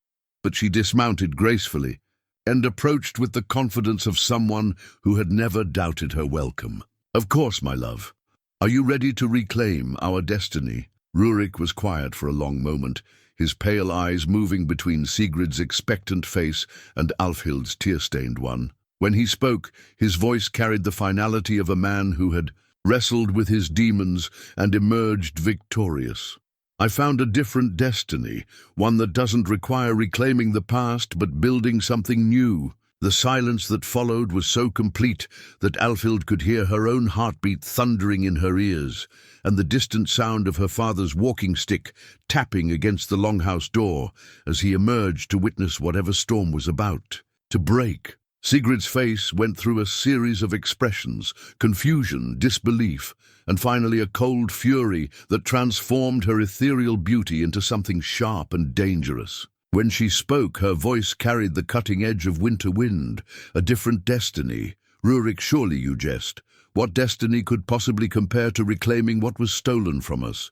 but she dismounted gracefully and approached with the confidence of someone who had never doubted her welcome. "Of course, my love. Are you ready to reclaim our destiny?" Rurik was quiet for a long moment, his pale eyes moving between Seagrid's expectant face and Alfhild's tear-stained one. When he spoke, his voice carried the finality of a man who had wrestled with his demons and emerged victorious. "I found a different destiny, one that doesn't require reclaiming the past but building something new." The silence that followed was so complete that Alfhild could hear her own heartbeat thundering in her ears, and the distant sound of her father's walking stick tapping against the longhouse door as he emerged to witness whatever storm was about to break. Sigrid's face went through a series of expressions: confusion, disbelief, and finally a cold fury that transformed her ethereal beauty into something sharp and dangerous. When she spoke, her voice carried the cutting edge of winter wind. "A different destiny. Rurik, surely you jest. What destiny could possibly compare to reclaiming what was stolen from us?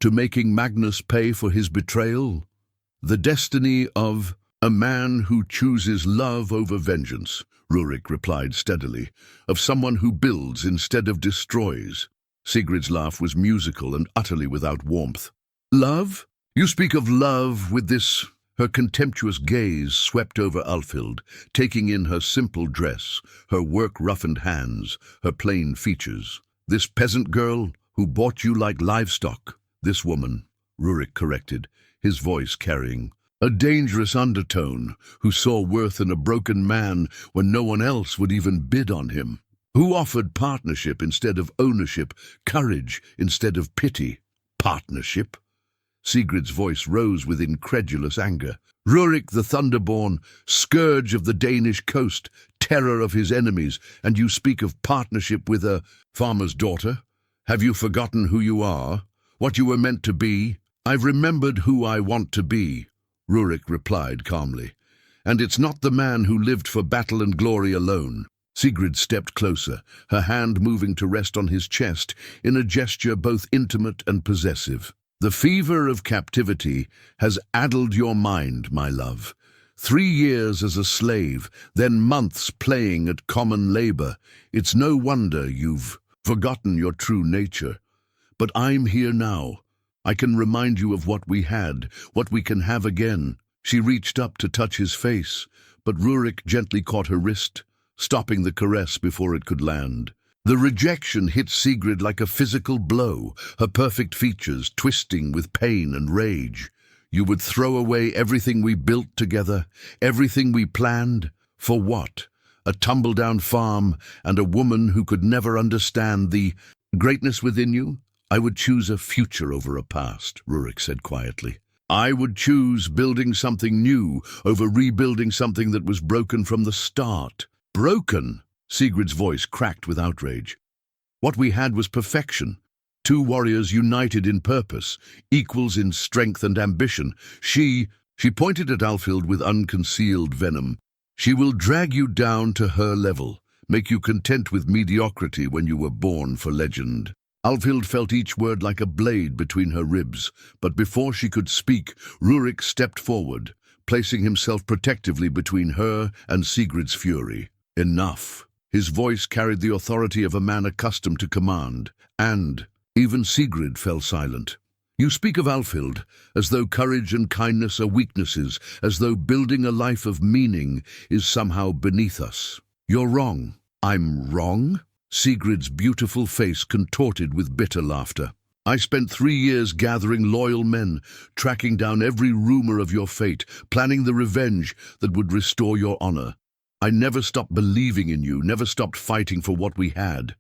To making Magnus pay for his betrayal? The destiny of a man who chooses love over vengeance," Rurik replied steadily. "Of someone who builds instead of destroys." Sigrid's laugh was musical and utterly without warmth. "Love? You speak of love with this..." Her contemptuous gaze swept over Alfhild, taking in her simple dress, her work-roughened hands, her plain features. "This peasant girl who bought you like livestock." "This woman," Rurik corrected, his voice carrying a dangerous undertone, "who saw worth in a broken man when no one else would even bid on him. Who offered partnership instead of ownership, courage instead of pity." "Partnership?" Seagrid's voice rose with incredulous anger. "Rurik the Thunderborn, scourge of the Danish coast, terror of his enemies, and you speak of partnership with a farmer's daughter? Have you forgotten who you are? What you were meant to be?" "I've remembered who I want to be," Rurik replied calmly. "And it's not the man who lived for battle and glory alone." Seagrid stepped closer, her hand moving to rest on his chest in a gesture both intimate and possessive. "The fever of captivity has addled your mind, my love. 3 years as a slave, then months playing at common labor. It's no wonder you've forgotten your true nature. But I'm here now. I can remind you of what we had, what we can have again." She reached up to touch his face, but Rurik gently caught her wrist, stopping the caress before it could land. The rejection hit Seagrid like a physical blow, her perfect features twisting with pain and rage. "You would throw away everything we built together, everything we planned, For what? A tumble-down farm and a woman who could never understand the greatness within you? I would choose a future over a past, Rurik said quietly. I would choose building something new over rebuilding something that was broken from the start. Broken? Seagrid's voice cracked with outrage. What we had was perfection. Two warriors united in purpose, equals in strength and ambition. She pointed at Alfhild with unconcealed venom. She will drag you down to her level, make you content with mediocrity when you were born for legend. Alfhild felt each word like a blade between her ribs, but before she could speak, Rurik stepped forward, placing himself protectively between her and Seagrid's fury. Enough. His voice carried the authority of a man accustomed to command, and even Seagrid fell silent. You speak of Alfhild as though courage and kindness are weaknesses, as though building a life of meaning is somehow beneath us. You're wrong. I'm wrong? Seagrid's beautiful face contorted with bitter laughter. I spent 3 years gathering loyal men, tracking down every rumor of your fate, planning the revenge that would restore your honor. I never stopped believing in you, never stopped fighting for what we had.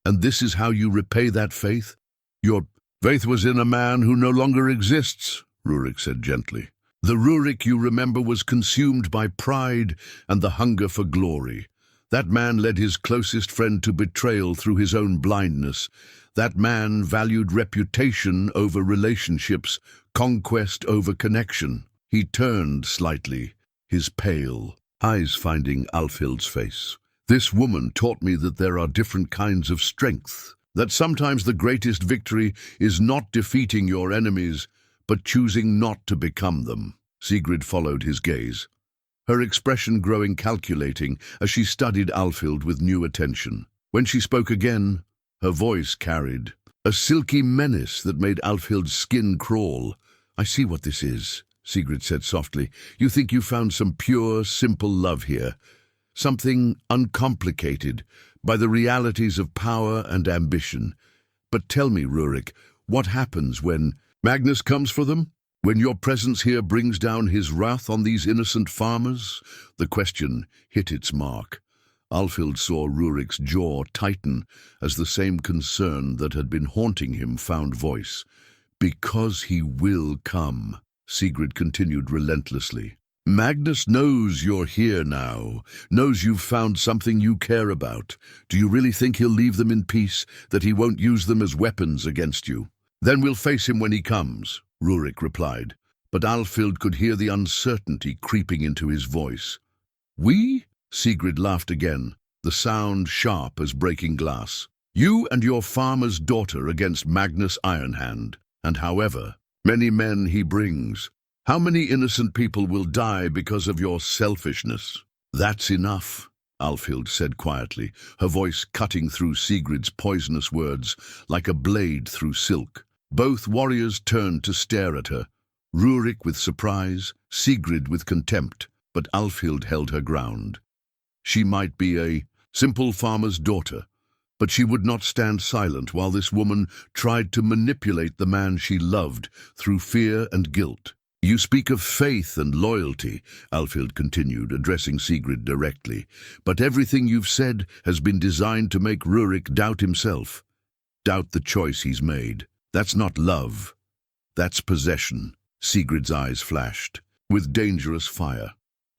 And this is how you repay that faith? Your faith was in a man who no longer exists, Rurik said gently. The Rurik you remember was consumed by pride and the hunger for glory. That man led his closest friend to betrayal through his own blindness. That man valued reputation over relationships, conquest over connection. He turned slightly, his pale eyes finding Alfhild's face. This woman taught me that there are different kinds of strength, that sometimes the greatest victory is not defeating your enemies, but choosing not to become them. Seagrid followed his gaze, her expression growing calculating as she studied Alfhild with new attention. When she spoke again, her voice carried a silky menace that made Alfhild's skin crawl. I see what this is, Seagrid said softly. You think you found some pure, simple love here, something uncomplicated by the realities of power and ambition. But tell me, Rurik, what happens when Magnus comes for them? When your presence here brings down his wrath on these innocent farmers? The question hit its mark. Alfhild saw Rurik's jaw tighten as the same concern that had been haunting him found voice. Because he will come, Seagrid continued relentlessly. Magnus knows you're here now, knows you've found something you care about. Do you really think he'll leave them in peace, that he won't use them as weapons against you? Then we'll face him when he comes, Rurik replied, but Alfhild could hear the uncertainty creeping into his voice. We? Seagrid laughed again, the sound sharp as breaking glass. You and your farmer's daughter against Magnus Ironhand, and however many men he brings. How many innocent people will die because of your selfishness? That's enough, Alfhild said quietly, her voice cutting through Seagrid's poisonous words like a blade through silk. Both warriors turned to stare at her, Rurik with surprise, Seagrid with contempt, but Alfhild held her ground. She might be a simple farmer's daughter, but she would not stand silent while this woman tried to manipulate the man she loved through fear and guilt. You speak of faith and loyalty, Alfhild continued, addressing Seagrid directly, but everything you've said has been designed to make Rurik doubt himself, doubt the choice he's made. That's not love. That's possession. Seagrid's eyes flashed, with dangerous fire.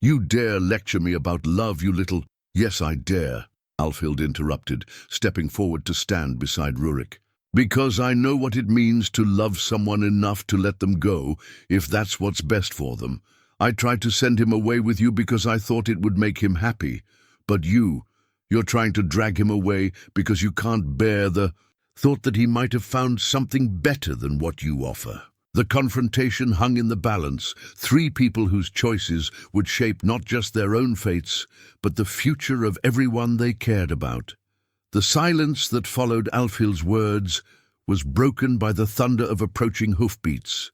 You dare lecture me about love, you little— Yes, I dare, Alfhild interrupted, stepping forward to stand beside Rurik. Because I know what it means to love someone enough to let them go, if that's what's best for them. I tried to send him away with you because I thought it would make him happy. But you're trying to drag him away because you can't bear the thought that he might have found something better than what you offer. The confrontation hung in the balance, 3 people whose choices would shape not just their own fates, but the future of everyone they cared about. The silence that followed Alfhild's words was broken by the thunder of approaching hoofbeats.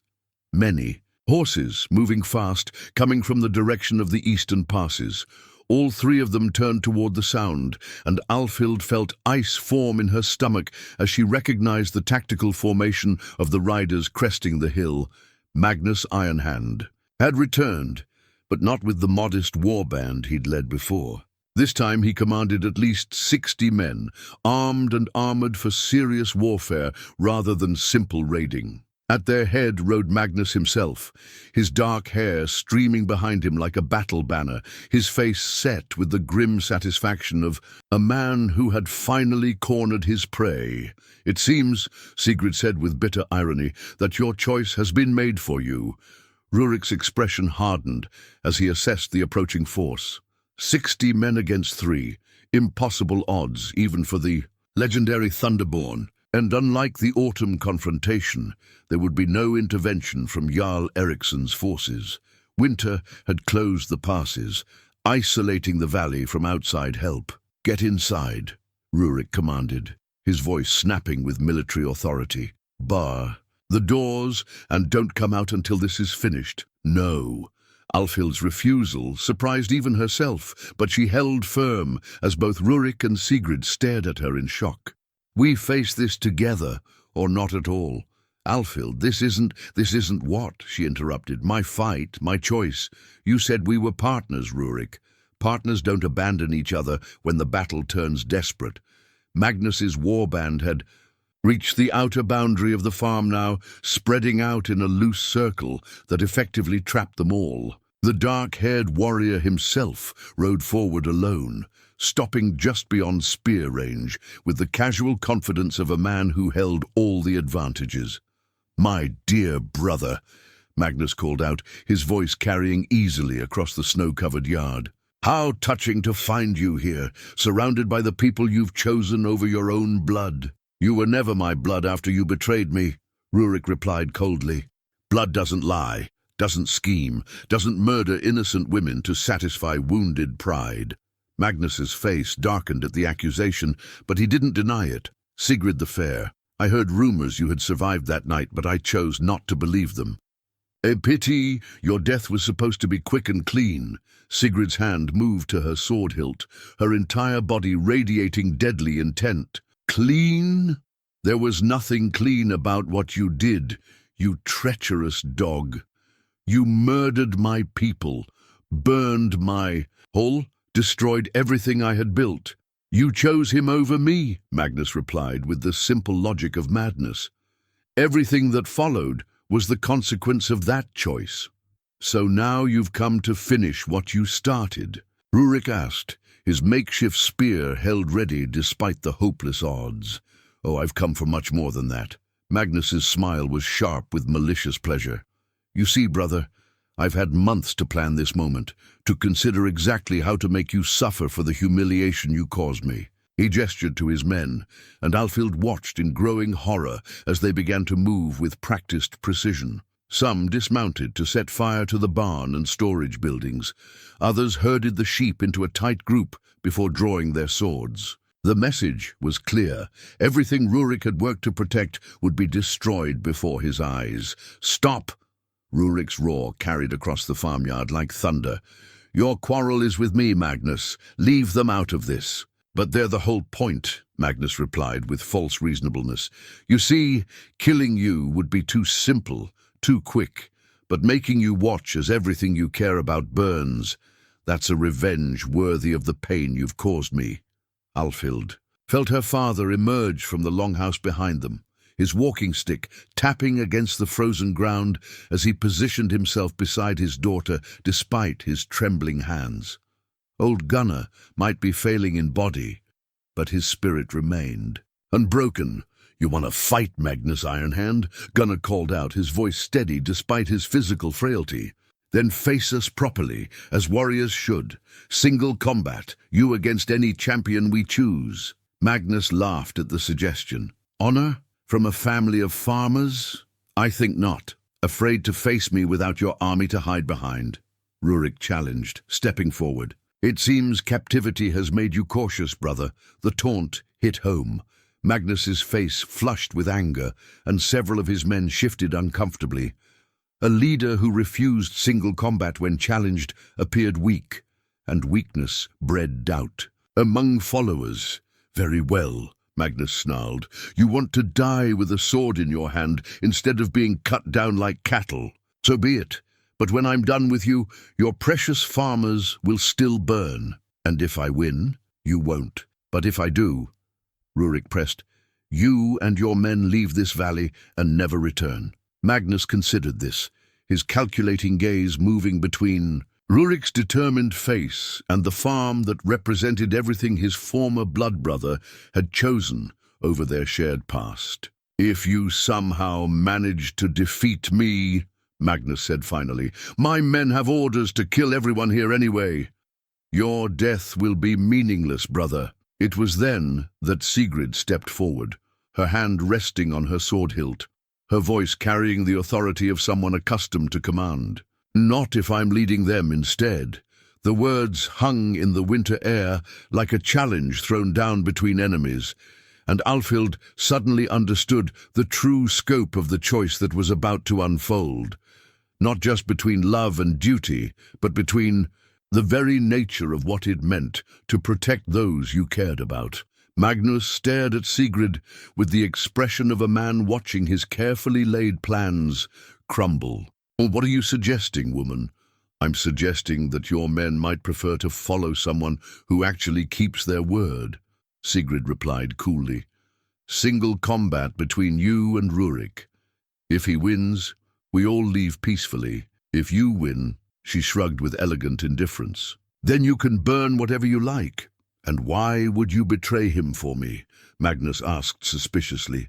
Many horses, moving fast, coming from the direction of the eastern passes. All 3 of them turned toward the sound, and Alfhild felt ice form in her stomach as she recognized the tactical formation of the riders cresting the hill. Magnus Ironhand had returned, but not with the modest warband he'd led before. This time he commanded at least 60 men, armed and armored for serious warfare rather than simple raiding. At their head rode Magnus himself, his dark hair streaming behind him like a battle banner, his face set with the grim satisfaction of a man who had finally cornered his prey. "It seems," Seagrid said with bitter irony, "that your choice has been made for you." Rurik's expression hardened as he assessed the approaching force. 60 men against 3, impossible odds even for the legendary Thunderborn. And unlike the autumn confrontation, there would be no intervention from Jarl Eriksson's forces. Winter had closed the passes, isolating the valley from outside help. "Get inside," Rurik commanded, his voice snapping with military authority. "Bar the doors and don't come out until this is finished." "No." Alfhild's refusal surprised even herself, but she held firm as both Rurik and Seagrid stared at her in shock. "We face this together, or not at all." "Alfhild, this isn't what?" she interrupted. "My fight, my choice. You said we were partners, Rurik. Partners don't abandon each other when the battle turns desperate." Magnus's warband had reached the outer boundary of the farm now, spreading out in a loose circle that effectively trapped them all. The dark-haired warrior himself rode forward alone, stopping just beyond spear range, with the casual confidence of a man who held all the advantages. "My dear brother," Magnus called out, his voice carrying easily across the snow-covered yard. "How touching to find you here, surrounded by the people you've chosen over your own blood." "You were never my blood after you betrayed me," Rurik replied coldly. "Blood doesn't lie, doesn't scheme, doesn't murder innocent women to satisfy wounded pride." Magnus's face darkened at the accusation, but he didn't deny it. "Seagrid the Fair, I heard rumors you had survived that night, but I chose not to believe them." "A pity. Your death was supposed to be quick and clean." Sigrid's hand moved to her sword hilt, her entire body radiating deadly intent. "Clean? There was nothing clean about what you did, you treacherous dog. You murdered my people, burned my hull, destroyed everything I had built. You chose him over me," Magnus replied with the simple logic of madness. "Everything that followed was the consequence of that choice. So now you've come to finish what you started?" Rurik asked, his makeshift spear held ready despite the hopeless odds. "Oh, I've come for much more than that." Magnus's smile was sharp with malicious pleasure. "You see, brother, I've had months to plan this moment, to consider exactly how to make you suffer for the humiliation you caused me." He gestured to his men, and Alfhild watched in growing horror as they began to move with practiced precision. Some dismounted to set fire to the barn and storage buildings. Others herded the sheep into a tight group before drawing their swords. The message was clear. Everything Rurik had worked to protect would be destroyed before his eyes. "Stop!" Rurik's roar carried across the farmyard like thunder. "Your quarrel is with me, Magnus. Leave them out of this." "But they're the whole point," Magnus replied with false reasonableness. "You see, killing you would be too simple, too quick, but making you watch as everything you care about burns, that's a revenge worthy of the pain you've caused me." Alfhild felt her father emerge from the longhouse behind them, his walking stick tapping against the frozen ground as he positioned himself beside his daughter despite his trembling hands. Old Gunnar might be failing in body, but his spirit remained. "Unbroken. You want to fight, Magnus Ironhand?" Gunnar called out, his voice steady despite his physical frailty. "Then face us properly, as warriors should. Single combat, you against any champion we choose." Magnus laughed at the suggestion. "Honor? From a family of farmers? I think not. Afraid to face me without your army to hide behind?" Rurik challenged, stepping forward. "It seems captivity has made you cautious, brother." The taunt hit home. Magnus's face flushed with anger, and several of his men shifted uncomfortably. A leader who refused single combat when challenged appeared weak, and weakness bred doubt. "Among followers? Very well," Magnus snarled. "You want to die with a sword in your hand instead of being cut down like cattle. So be it, But when I'm done with you, your precious farmers will still burn. And if I win, you won't. But if I do, Rurik pressed, you and your men leave this valley and never return. Magnus considered this, his calculating gaze moving between Rurik's determined face and the farm that represented everything his former blood brother had chosen over their shared past. If you somehow manage to defeat me, Magnus said finally, my men have orders to kill everyone here anyway. Your death will be meaningless, brother. It was then that Seagrid stepped forward, her hand resting on her sword hilt, her voice carrying the authority of someone accustomed to command. Not if I'm leading them instead. The words hung in the winter air like a challenge thrown down between enemies, and Alfhild suddenly understood the true scope of the choice that was about to unfold. Not just between love and duty, but between the very nature of what it meant to protect those you cared about. Magnus stared at Seagrid with the expression of a man watching his carefully laid plans crumble. What are you suggesting, woman? I'm suggesting that your men might prefer to follow someone who actually keeps their word, Seagrid replied coolly. Single combat between you and Rurik. If he wins, we all leave peacefully. If you win, she shrugged with elegant indifference, then you can burn whatever you like. And why would you betray him for me? Magnus asked suspiciously.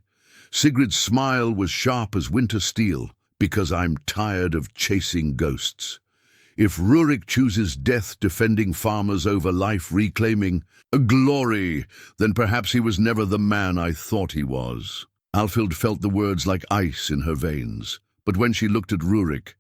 Sigrid's smile was sharp as winter steel. Because I'm tired of chasing ghosts. If Rurik chooses death defending farmers over life reclaiming a glory, then perhaps he was never the man I thought he was. Alfhild felt the words like ice in her veins, but when she looked at Rurik,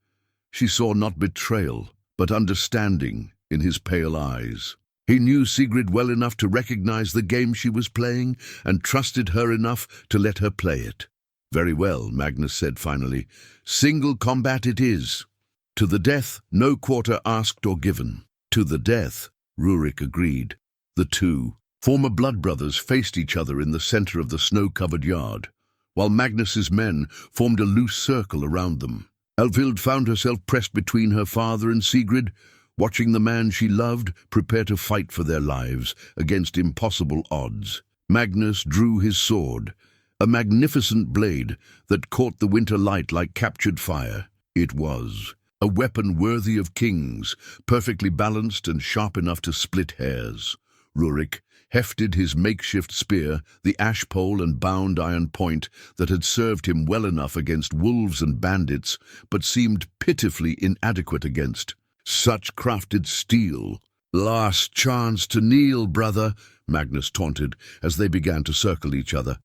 she saw not betrayal, but understanding in his pale eyes. He knew Seagrid well enough to recognize the game she was playing and trusted her enough to let her play it. Very well, Magnus said finally. Single combat it is. To the death, no quarter asked or given. To the death, Rurik agreed. The two, former blood brothers, faced each other in the center of the snow-covered yard, while Magnus's men formed a loose circle around them. Alfhild found herself pressed between her father and Seagrid, watching the man she loved prepare to fight for their lives against impossible odds. Magnus drew his sword, a magnificent blade that caught the winter light like captured fire. It was a weapon worthy of kings, perfectly balanced and sharp enough to split hairs. Rurik hefted his makeshift spear, the ash pole and bound iron point that had served him well enough against wolves and bandits, but seemed pitifully inadequate against such crafted steel. Last chance to kneel, brother, Magnus taunted as they began to circle each other.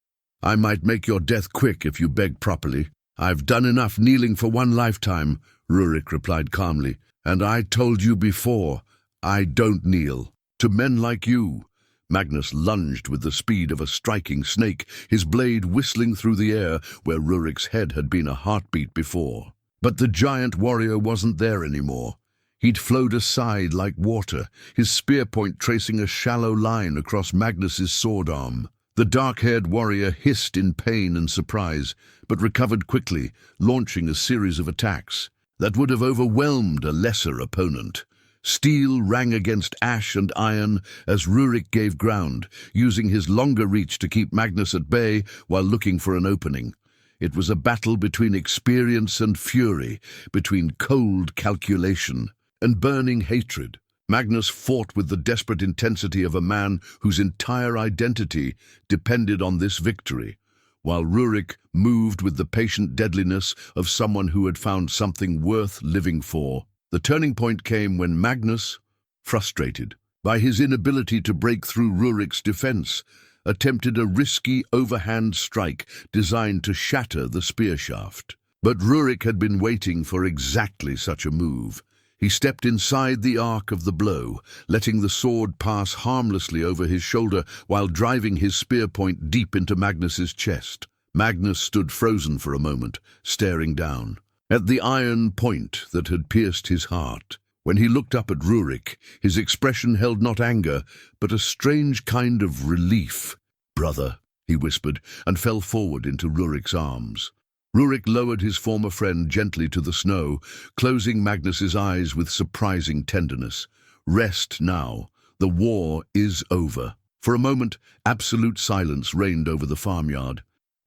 I might make your death quick if you beg properly. I've done enough kneeling for one lifetime, Rurik replied calmly, and I told you before, I don't kneel. To men like you. Magnus lunged with the speed of a striking snake, his blade whistling through the air where Rurik's head had been a heartbeat before. But the giant warrior wasn't there anymore. He'd flowed aside like water, his spear point tracing a shallow line across Magnus's sword arm. The dark-haired warrior hissed in pain and surprise, but recovered quickly, launching a series of attacks that would have overwhelmed a lesser opponent. Steel rang against ash and iron as Rurik gave ground, using his longer reach to keep Magnus at bay while looking for an opening. It was a battle between experience and fury, between cold calculation and burning hatred. Magnus fought with the desperate intensity of a man whose entire identity depended on this victory, while Rurik moved with the patient deadliness of someone who had found something worth living for. The turning point came when Magnus, frustrated by his inability to break through Rurik's defense, attempted a risky overhand strike designed to shatter the spear shaft. But Rurik had been waiting for exactly such a move. He stepped inside the arc of the blow, letting the sword pass harmlessly over his shoulder while driving his spear point deep into Magnus's chest. Magnus stood frozen for a moment, staring down at the iron point that had pierced his heart. When he looked up at Rurik, his expression held not anger, but a strange kind of relief. "Brother," he whispered, and fell forward into Rurik's arms. Rurik lowered his former friend gently to the snow, closing Magnus's eyes with surprising tenderness. Rest now. The war is over. For a moment, absolute silence reigned over the farmyard.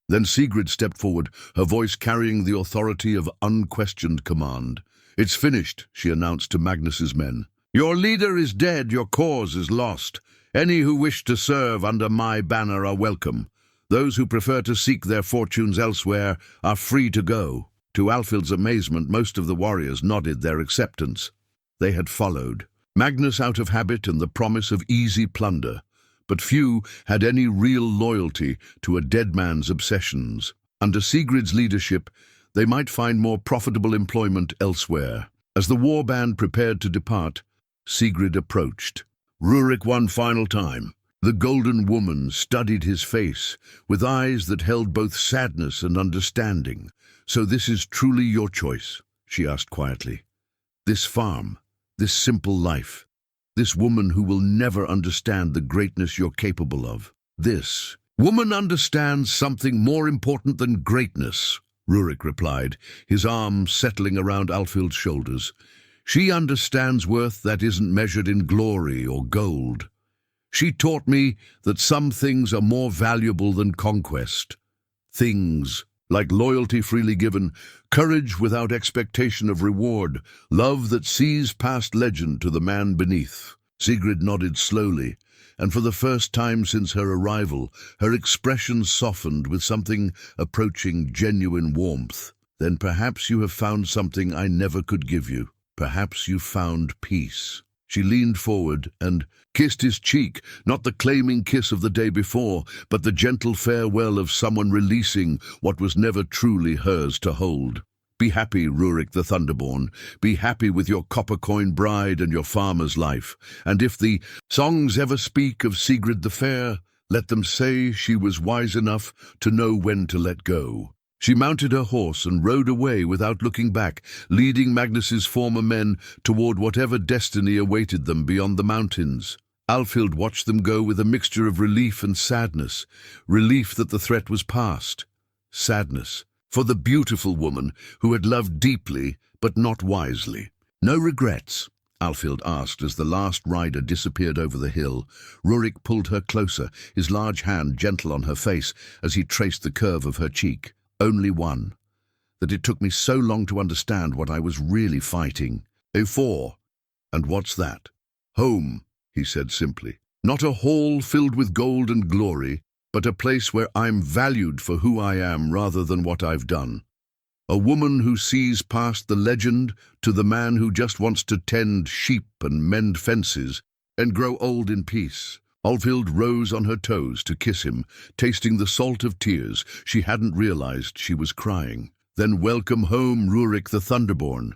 Then Seagrid stepped forward, her voice carrying the authority of unquestioned command. "It's finished," she announced to Magnus's men. "Your leader is dead, your cause is lost. Any who wish to serve under my banner are welcome. Those who prefer to seek their fortunes elsewhere are free to go." To Alfhild's amazement, most of the warriors nodded their acceptance. They had followed Magnus out of habit and the promise of easy plunder, but few had any real loyalty to a dead man's obsessions. Under Seagrid's leadership, they might find more profitable employment elsewhere. As the warband prepared to depart, Seagrid approached. Rurik one final time. The golden woman studied his face with eyes that held both sadness and understanding. "So this is truly your choice?" she asked quietly. "This farm, this simple life, this woman who will never understand the greatness you're capable of. This woman understands something more important than greatness," Rurik replied, his arm settling around Alfhild's shoulders. "She understands worth that isn't measured in glory or gold. She taught me that some things are more valuable than conquest. Things like loyalty freely given, courage without expectation of reward, love that sees past legend to the man beneath." Seagrid nodded slowly, and for the first time since her arrival, her expression softened with something approaching genuine warmth. "Then perhaps you have found something I never could give you. Perhaps you found peace." She leaned forward and kissed his cheek, not the claiming kiss of the day before, but the gentle farewell of someone releasing what was never truly hers to hold. "Be happy, Rurik the Thunderborn. Be happy with your copper-coin bride and your farmer's life. And if the songs ever speak of Seagrid the Fair, let them say she was wise enough to know when to let go." She mounted her horse and rode away without looking back, leading Magnus's former men toward whatever destiny awaited them beyond the mountains. Alfhild watched them go with a mixture of relief and sadness. Relief that the threat was past. Sadness for the beautiful woman who had loved deeply but not wisely. "No regrets?" Alfhild asked as the last rider disappeared over the hill. Rurik pulled her closer, his large hand gentle on her face as he traced the curve of her cheek. "Only one. That it took me so long to understand what I was really fighting." "4. And what's that?" "Home," he said simply. "Not a hall filled with gold and glory, but a place where I'm valued for who I am rather than what I've done. A woman who sees past the legend to the man who just wants to tend sheep and mend fences and grow old in peace." Alfhild rose on her toes to kiss him, tasting the salt of tears. She hadn't realized she was crying. "Then welcome home, Rurik the Thunderborn.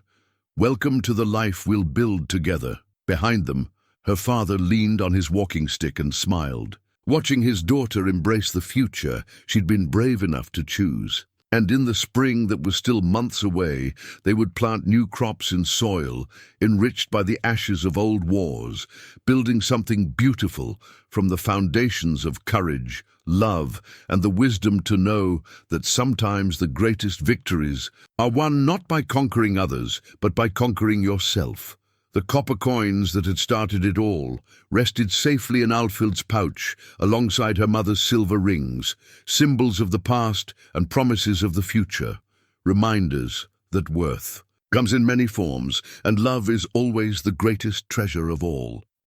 Welcome to the life we'll build together." Behind them, her father leaned on his walking stick and smiled. Watching his daughter embrace the future she'd been brave enough to choose. And in the spring that was still months away, they would plant new crops in soil, enriched by the ashes of old wars, building something beautiful from the foundations of courage, love, and the wisdom to know that sometimes the greatest victories are won not by conquering others, but by conquering yourself. The copper coins that had started it all rested safely in Alfhild's pouch alongside her mother's silver rings, symbols of the past and promises of the future, reminders that worth comes in many forms, and love is always the greatest treasure of all.